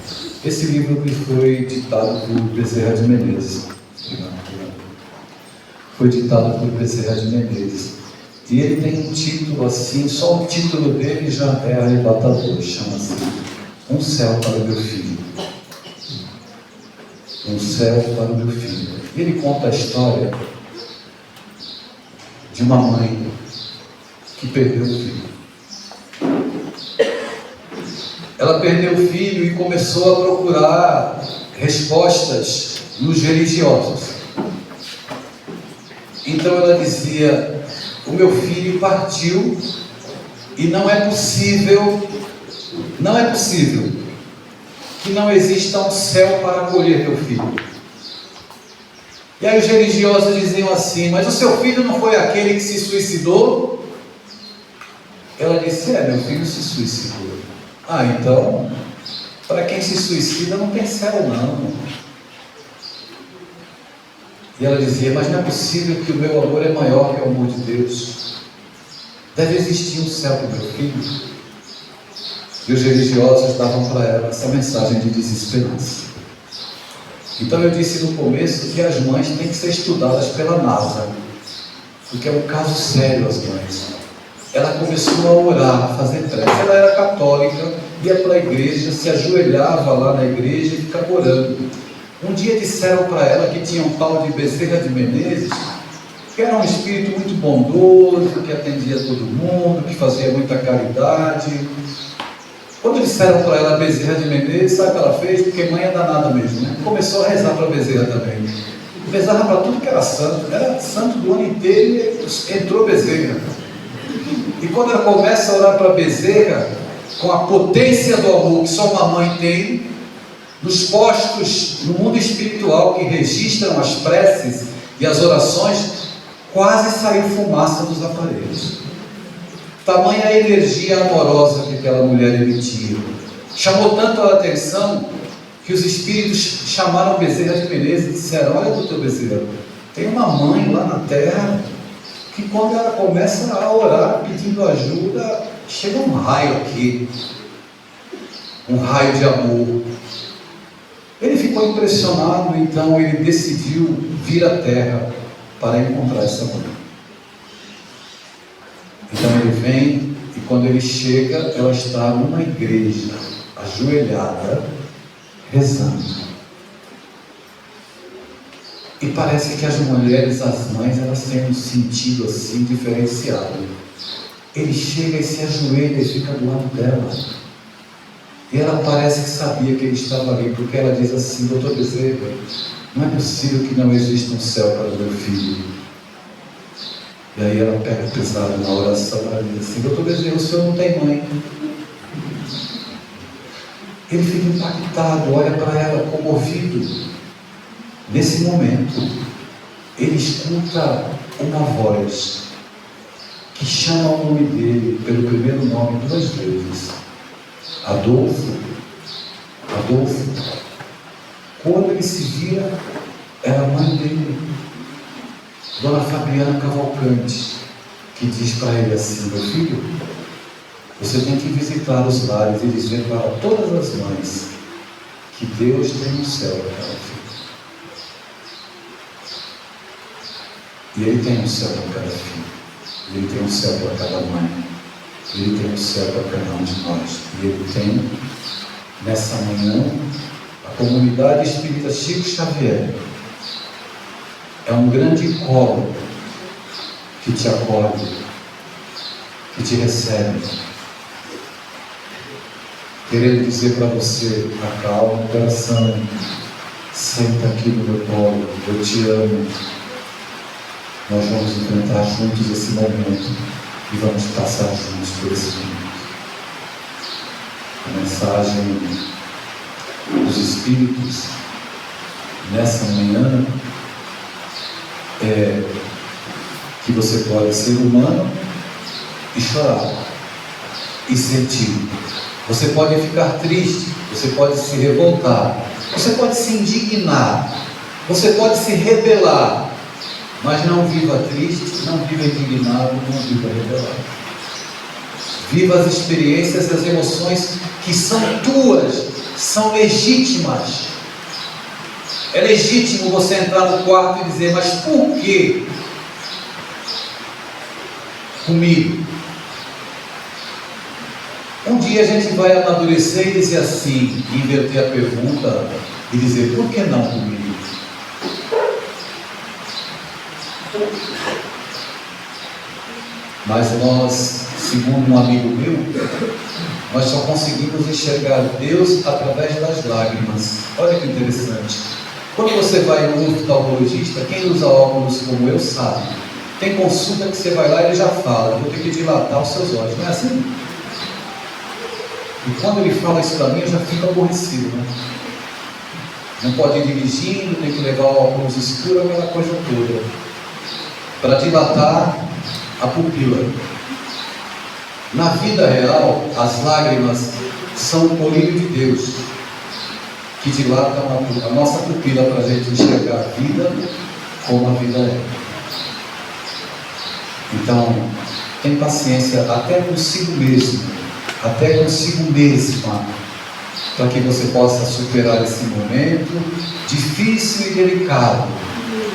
Esse livro me foi ditado por Bezerra de Menezes. Foi ditado por Bezerra de Menezes. E ele tem um título assim, só o título dele já é arrebatador, chama-se Um Céu para o Meu Filho. um céu para o meu filho. E ele conta a história de uma mãe que perdeu o filho. Ela perdeu o filho e começou a procurar respostas nos religiosos. Então ela dizia: o meu filho partiu e não é possível que não exista um céu para acolher meu filho. E aí os religiosos diziam assim: mas o seu filho não foi aquele que se suicidou? Ela disse: meu filho se suicidou. Então, para quem se suicida não tem céu não. E ela dizia: mas não é possível que o meu amor é maior que o amor de Deus. Deve existir um céu para o meu filho. E os religiosos davam para ela essa mensagem de desesperança. Então eu disse no começo que as mães têm que ser estudadas pela NASA, porque é um caso sério as mães. Ela começou a orar, a fazer prece. Ela era católica, ia para a igreja, se ajoelhava lá na igreja e ficava orando. Um dia disseram para ela que tinha um tal de Bezerra de Menezes, que era um espírito muito bondoso, que atendia todo mundo, que fazia muita caridade. Quando disseram para ela Bezerra de Menezes, sabe o que ela fez? Porque mãe é danada mesmo, né? Começou a rezar para Bezerra também. Rezava para tudo que era santo do ano inteiro, e entrou Bezerra. E quando ela começa a orar para Bezerra, com a potência do amor que só uma mãe tem, nos postos no mundo espiritual que registram as preces e as orações, quase saiu fumaça dos aparelhos. Tamanha a energia amorosa que aquela mulher emitia. Chamou tanto a atenção que os espíritos chamaram Bezerra de Menezes e disseram: olha, doutor Bezerra, tem uma mãe lá na terra que quando ela começa a orar pedindo ajuda, chega um raio aqui, um raio de amor. Ele ficou impressionado, então ele decidiu vir à terra para encontrar essa mãe. Então ele vem e quando ele chega, ela está numa igreja, ajoelhada, rezando. E parece que as mulheres, as mães, elas têm um sentido assim diferenciado. Ele chega e se ajoelha e fica do lado dela. E ela parece que sabia que ele estava ali, porque ela diz assim: doutor Bezerra, não é possível que não exista um céu para o meu filho. E aí ela pega pesado na oração, ela diz assim: doutor Bezerra, o senhor não tem mãe. Ele fica impactado, olha para ela comovido. Nesse momento, ele escuta uma voz que chama o nome dele pelo primeiro nome 2 vezes: Adolfo, Adolfo. Quando ele se vira, era a mãe dele, Dona Fabiana Cavalcante, que diz para ele assim: meu filho, você tem que visitar os lares e dizer para todas as mães que Deus tem um céu para cada filho. E Ele tem um céu para cada filho, Ele tem um céu para cada mãe, Ele tem um céu para cada um de nós. E Ele tem, nessa manhã, a comunidade espírita Chico Xavier. É um grande colo que te acolhe, que te recebe, querendo dizer para você: acalma o coração, senta aqui no meu colo, eu te amo. Nós vamos enfrentar juntos esse momento e vamos passar juntos por esse momento. A mensagem dos Espíritos nessa manhã é que você pode ser humano e chorar e sentir. Você pode ficar triste, você pode se revoltar, você pode se indignar, você pode se rebelar. Mas não viva triste, não viva indignado, não viva rebelado. Viva as experiências e as emoções que são tuas, são legítimas. É legítimo você entrar no quarto e dizer: mas por que comigo? Um dia a gente vai amadurecer e dizer assim, inverter a pergunta e dizer: por que não comigo? Mas nós, segundo um amigo meu, nós só conseguimos enxergar Deus através das lágrimas. Olha que interessante. Quando você vai no oftalmologista, quem usa óculos como eu sabe, tem consulta que você vai lá e ele já fala: vou ter que dilatar os seus olhos. Não é assim? E quando ele fala isso para mim, eu já fico aborrecido, né? Não pode ir dirigindo, tem que levar o óculos escuro, aquela coisa toda, para dilatar a pupila. Na vida real, as lágrimas são o colírio de Deus, que dilata a nossa pupila para a gente enxergar a vida como a vida é. Então, tem paciência até consigo mesmo, até consigo mesma, para que você possa superar esse momento difícil e delicado,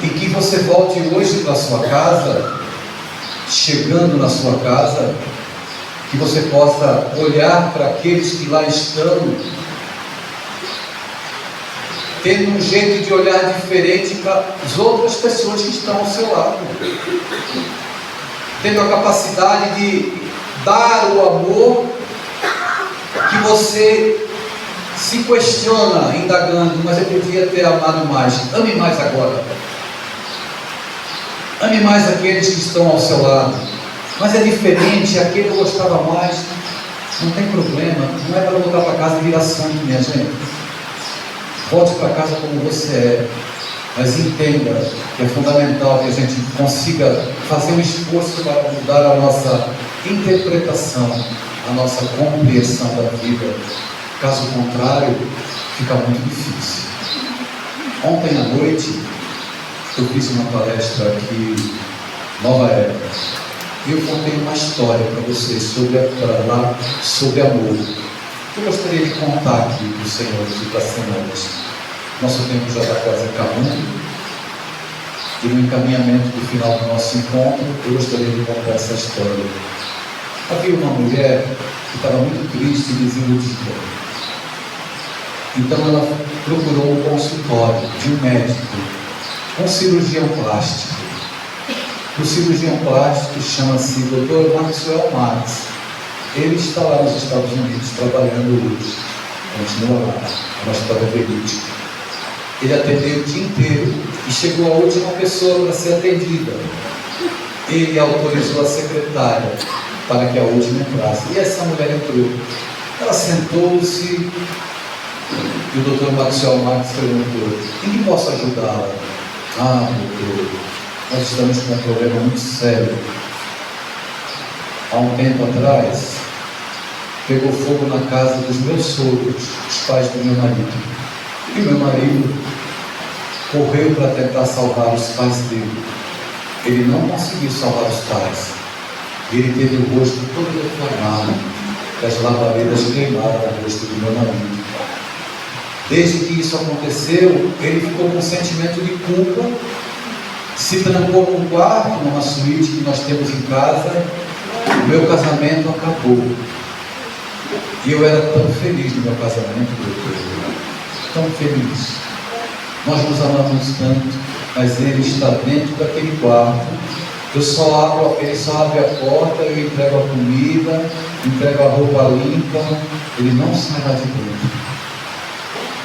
e que você volte hoje para a sua casa, chegando na sua casa, que você possa olhar para aqueles que lá estão, tendo um jeito de olhar diferente para as outras pessoas que estão ao seu lado, tendo a capacidade de dar o amor que você se questiona, indagando: mas eu podia ter amado mais. Ame mais agora. Ame mais aqueles que estão ao seu lado. Mas é diferente, aquele eu gostava mais. Não tem problema, não é para voltar para casa e virar santo, minha gente. Volte para casa como você é. Mas entenda que é fundamental que a gente consiga fazer um esforço para mudar a nossa interpretação, a nossa compreensão da vida. Caso contrário, fica muito difícil. Ontem à noite, eu fiz uma palestra aqui, Nova Era, e eu contei uma história para vocês sobre amor. Eu gostaria de contar aqui para os senhores e para as senhoras. Nosso tempo já está quase acabando, e no encaminhamento do final do nosso encontro, eu gostaria de contar essa história. Havia uma mulher que estava muito triste e desiludida. Então ela procurou um consultório de um médico, um cirurgião plástico. O cirurgião plástico chama-se Dr. Maxwell Maltz. Ele está lá nos Estados Unidos trabalhando hoje. Continua lá, é uma história verídica. Ele atendeu o dia inteiro e chegou a última pessoa para ser atendida. Ele autorizou a secretária para que a última entrasse. E essa mulher entrou. Ela sentou-se e o Dr. Maxwell Maltz perguntou: em que posso ajudá-la? Ah, doutor, nós estamos com um problema muito sério. Há um tempo atrás, pegou fogo na casa dos meus sogros, os pais do meu marido. E meu marido correu para tentar salvar os pais dele. Ele não conseguiu salvar os pais. Ele teve o rosto todo deformado, as labaredas queimaram o rosto do meu marido. Desde que isso aconteceu, ele ficou com um sentimento de culpa, se trancou num quarto, numa suíte que nós temos em casa. O meu casamento acabou. E eu era tão feliz no meu casamento, doutor. Tão feliz. Nós nos amamos tanto, mas ele está dentro daquele quarto. Ele só abre a porta, eu entrego a comida, entrego a roupa limpa, ele não sai lá de dentro.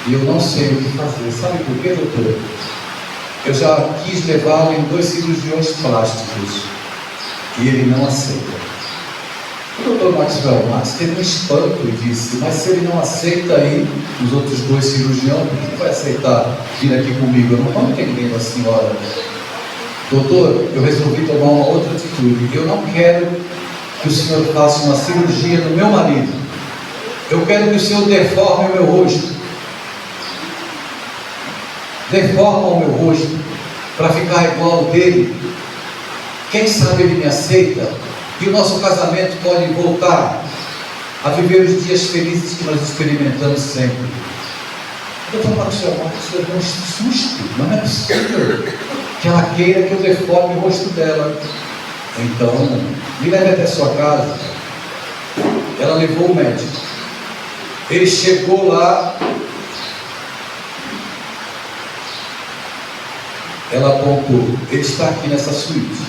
E eu não sei o que fazer. Sabe por quê, doutor? Eu já quis levá-lo em 2 cirurgiões plásticos e ele não aceita. O doutor Maxwell Maltz teve um espanto e disse: mas se ele não aceita aí os outros 2 cirurgiões, por que ele vai aceitar vir aqui comigo? Eu não estou entendendo a senhora. Doutor, eu resolvi tomar uma outra atitude. Eu não quero que o senhor faça uma cirurgia no meu marido. Eu quero que o senhor deforme o meu rosto. Deforma o meu rosto para ficar igual ao dele. Quem sabe ele me aceita e o nosso casamento pode voltar a viver os dias felizes que nós experimentamos sempre. Eu estou para o seu amor, isso levou um susto. Não é possível que ela queira que eu deforme o rosto dela. Então, me leve até a sua casa. Ela levou o médico. Ele chegou lá. ela apontou: ele está aqui nessa suíte.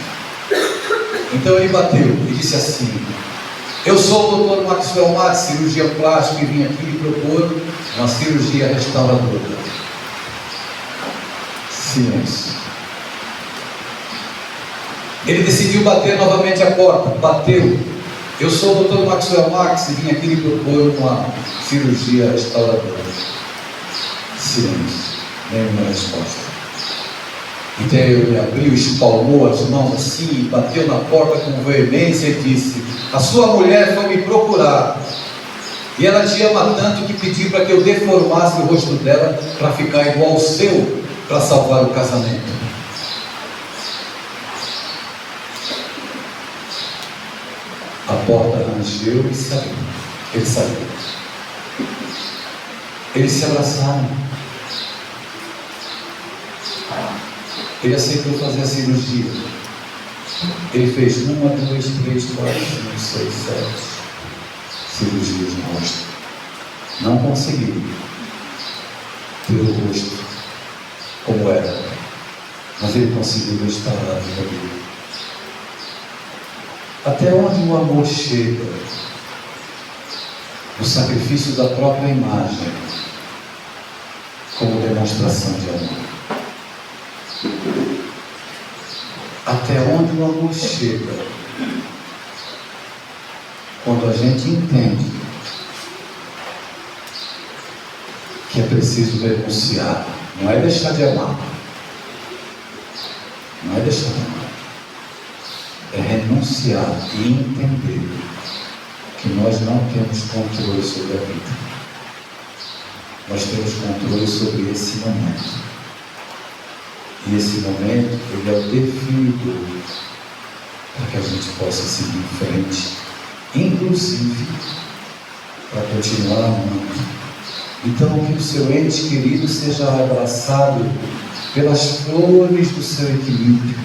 Então ele bateu e disse assim: eu sou o Dr. Maxwell Max, cirurgião plástico, e vim aqui lhe propor uma cirurgia restauradora. Silêncio. Ele decidiu bater novamente a porta. Bateu. Eu sou o Dr. Maxwell Max e vim aqui lhe propor uma cirurgia restauradora. Silêncio. Nenhuma resposta. Então ele abriu, espalmou as mãos assim, bateu na porta com veemência e disse: a sua mulher foi me procurar e ela te ama tanto que pediu para que eu deformasse o rosto dela para ficar igual ao seu, para salvar o casamento. A porta rangeu e saiu. Ele saiu. Eles se abraçaram. Ele aceitou fazer a cirurgia. Ele fez 1, 2, 3, 4, 5, 6, 7 cirurgias no rosto. Não conseguiu ter o rosto como era, mas ele conseguiu restaurar a vida dele. Até onde o amor chega, o sacrifício da própria imagem, como demonstração de amor. Até onde o amor chega, quando a gente entende que é preciso renunciar, não é deixar de amar, não é deixar de amar, é renunciar e entender que nós não temos controle sobre a vida, nós temos controle sobre esse momento. E esse momento, ele é o definidor para que a gente possa seguir em frente, inclusive para continuar amando. Então, que o seu ente querido seja abraçado pelas flores do seu equilíbrio.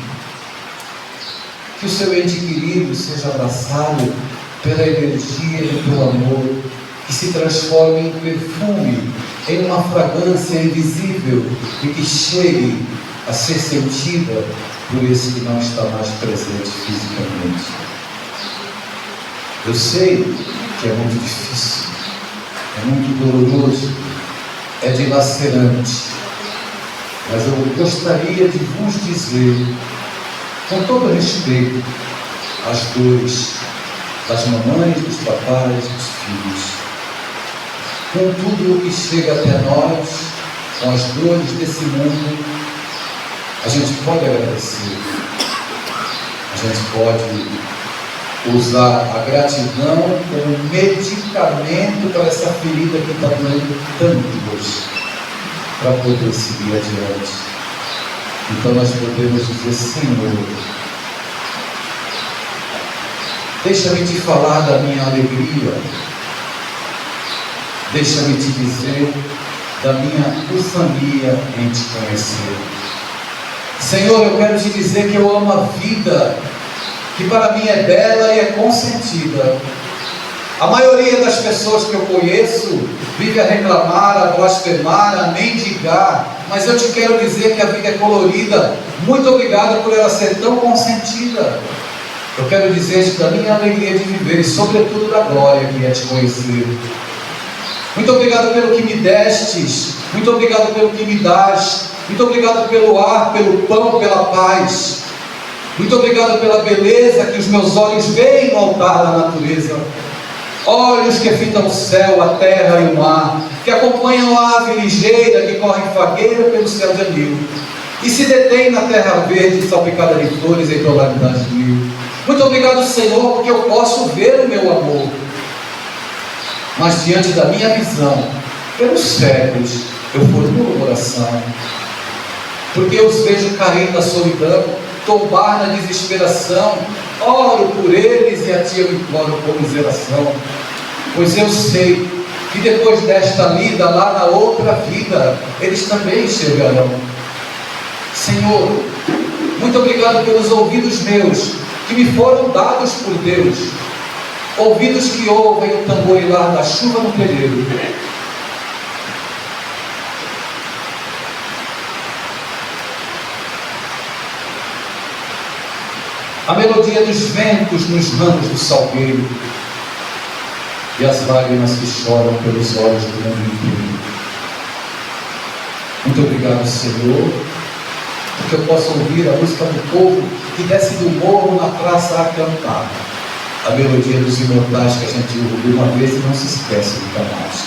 Que o seu ente querido seja abraçado pela energia do teu amor, que se transforme em perfume, em uma fragrância invisível e que chegue a ser sentida por esse que não está mais presente fisicamente. Eu sei que é muito difícil, é muito doloroso, é dilacerante, mas eu gostaria de vos dizer, com todo respeito, as dores das mamães, dos papais, dos filhos, com tudo o que chega até nós, com as dores desse mundo, a gente pode agradecer, a gente pode usar a gratidão como medicamento para essa ferida que está doendo tanto hoje, para poder seguir adiante. Então nós podemos dizer: Senhor, deixa-me te falar da minha alegria, deixa-me te dizer da minha ufania em te conhecer. Senhor, eu quero te dizer que eu amo a vida, que para mim é bela e é consentida. A maioria das pessoas que eu conheço vive a reclamar, a blasfemar, a mendigar, mas eu te quero dizer que a vida é colorida. Muito obrigado por ela ser tão consentida. Eu quero dizer-te da minha alegria de viver e sobretudo da glória que é te conhecer. Muito obrigado pelo que me destes, muito obrigado pelo que me dás, muito obrigado pelo ar, pelo pão, pela paz. Muito obrigado pela beleza que os meus olhos veem no altar da natureza. Olhos que fitam o céu, a terra e o mar, que acompanham a ave ligeira que corre fagueira pelo céu de anil e se detém na terra verde salpicada de flores em tonalidades de mil. Muito obrigado, Senhor, porque eu posso ver o meu amor, mas diante da minha visão, pelos séculos, eu formulo oração, porque eu os vejo cair na solidão, tombar na desesperação. Oro por eles e a ti eu imploro comiseração, pois eu sei que depois desta lida, lá na outra vida, eles também enxergarão. Senhor, muito obrigado pelos ouvidos meus, que me foram dados por Deus, ouvidos que ouvem o tamborilar da chuva no terreiro. a melodia dos ventos nos ramos do salgueiro e as lágrimas que choram pelos olhos do mundo inteiro. Muito obrigado, Senhor, porque eu posso ouvir a música do povo que desce do morro na praça a cantar a melodia dos imortais que a gente ouviu uma vez e não se esquece nunca mais.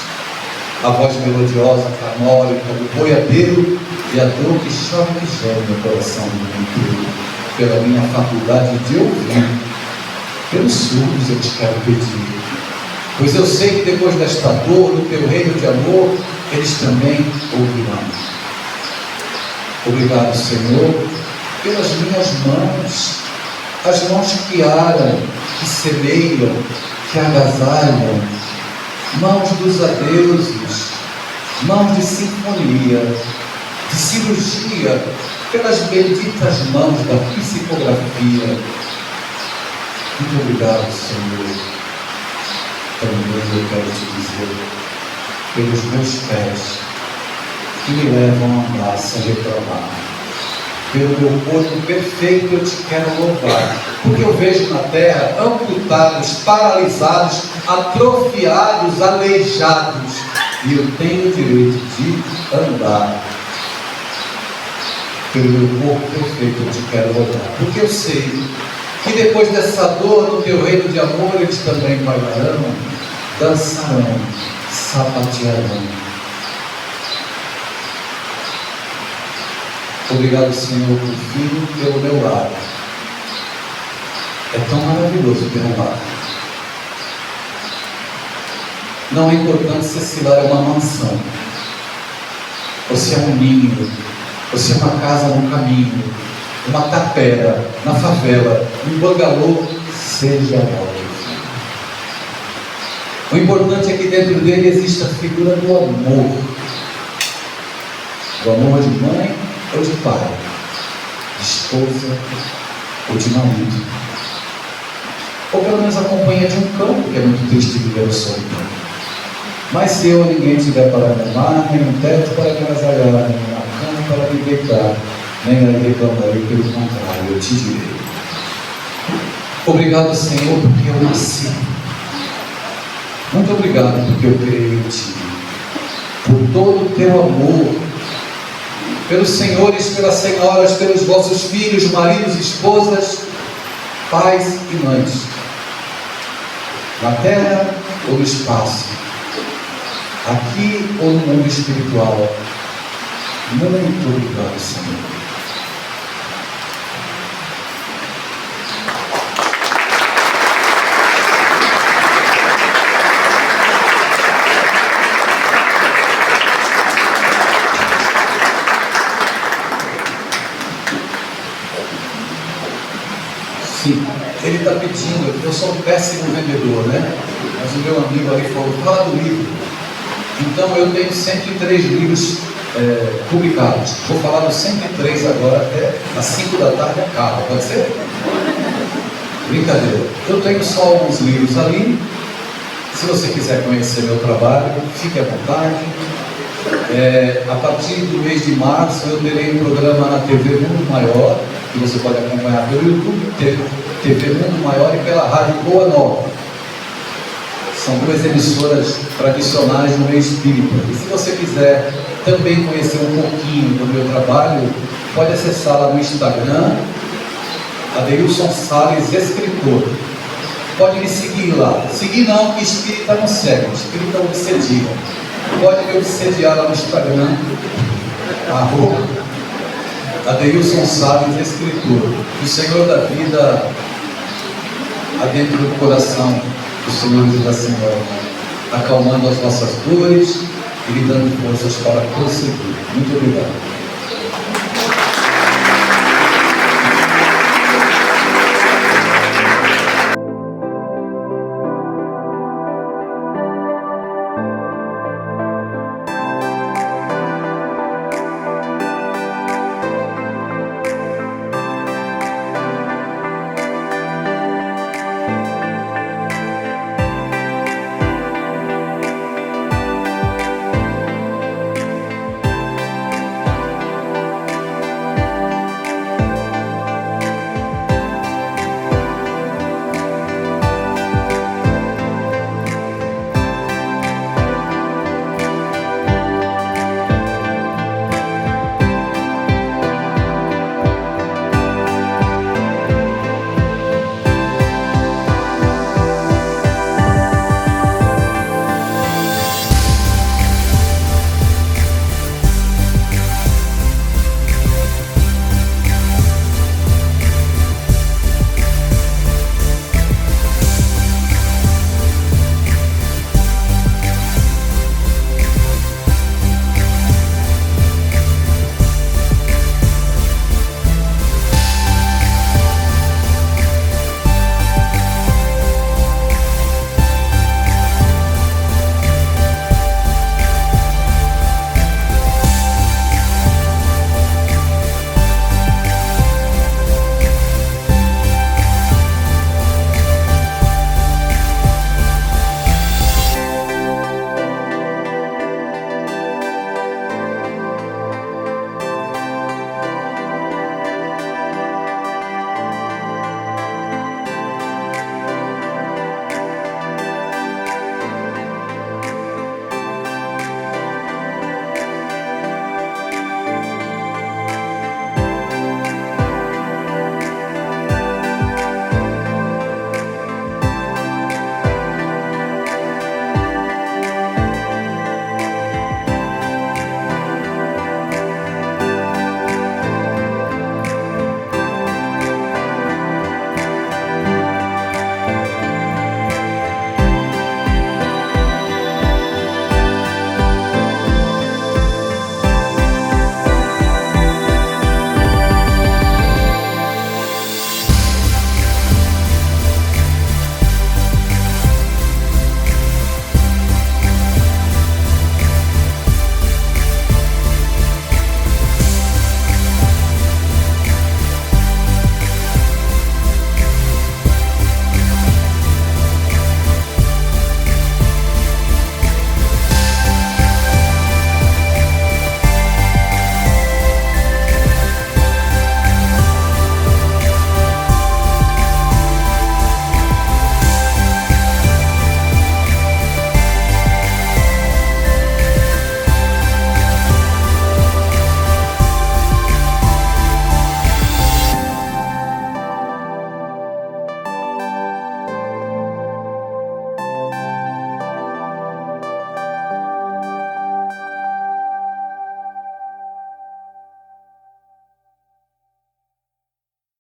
A voz melodiosa, canórica, do boiadeiro e a dor que chora e que gera no coração do mundo inteiro. Pela minha faculdade de ouvir, pelos surdos eu te quero pedir, pois eu sei que depois desta dor, no teu reino de amor, eles também ouvirão. Obrigado, Senhor, pelas minhas mãos, as mãos que aram, que semeiam, que agasalham, mãos dos adeuses, mãos de sinfonia, de cirurgia, pelas benditas mãos da psicografia. Muito obrigado, Senhor. Também eu quero te dizer, pelos meus pés, que me levam a andar sem reclamar. Pelo meu corpo perfeito eu te quero louvar, porque eu vejo na terra amputados, paralisados, atrofiados, aleijados, e eu tenho o direito de andar. Pelo meu corpo perfeito eu te quero louvar, porque eu sei que depois dessa dor no teu reino de amor eles também bailarão, dançarão, sapatearão. Obrigado, Senhor, por fim, pelo meu lar. É tão maravilhoso ter um lar. Não é importante se esse lar é uma mansão, ou se é um ninho, ou se é uma casa no caminho, uma tapera, na favela, um bangalô, seja lá o que for. O importante é que dentro dele existe a figura do amor. Do amor de mãe ou de pai, de esposa ou de marido. Ou pelo menos a companhia de um cão, porque é muito triste viver o solidão. Mas se eu ou ninguém tiver para me amar, nem um teto para me agasalhar, nem uma cama para me deitar, nem aí reclamarei, pelo contrário, eu te direi. Obrigado, Senhor, porque eu nasci. Muito obrigado porque eu creio em Ti. Por todo o Teu amor, pelos senhores, pelas senhoras, pelos vossos filhos, maridos, esposas, pais e mães, na terra ou no espaço, aqui ou no mundo espiritual. Muito obrigado, Senhor. Sim, ele está pedindo, eu sou um péssimo vendedor, né? Mas o meu amigo ali falou, fala do livro. Então eu tenho 103 livros publicados. Vou falar dos 103 agora, até às 5 da tarde acaba, pode ser? Brincadeira. Eu tenho só alguns livros ali. Se você quiser conhecer meu trabalho, fique à vontade. A partir do mês de março eu terei um programa na TV Mundo Maior, que você pode acompanhar pelo YouTube, TV Mundo Maior e pela Rádio Boa Nova. São duas emissoras tradicionais no meio espírita. E se você quiser também conhecer um pouquinho do meu trabalho, pode acessar lá no Instagram, Adeilson Salles, escritor. Pode me seguir lá. Seguir não, que espírita não segue, espírita obsedia. Pode me obsediar lá no Instagram, @Adeilson Salles, escritor. O Senhor da vida há dentro do coração dos senhores e da senhora, acalmando as nossas dores e lhe dando forças para prosseguir. Muito obrigado.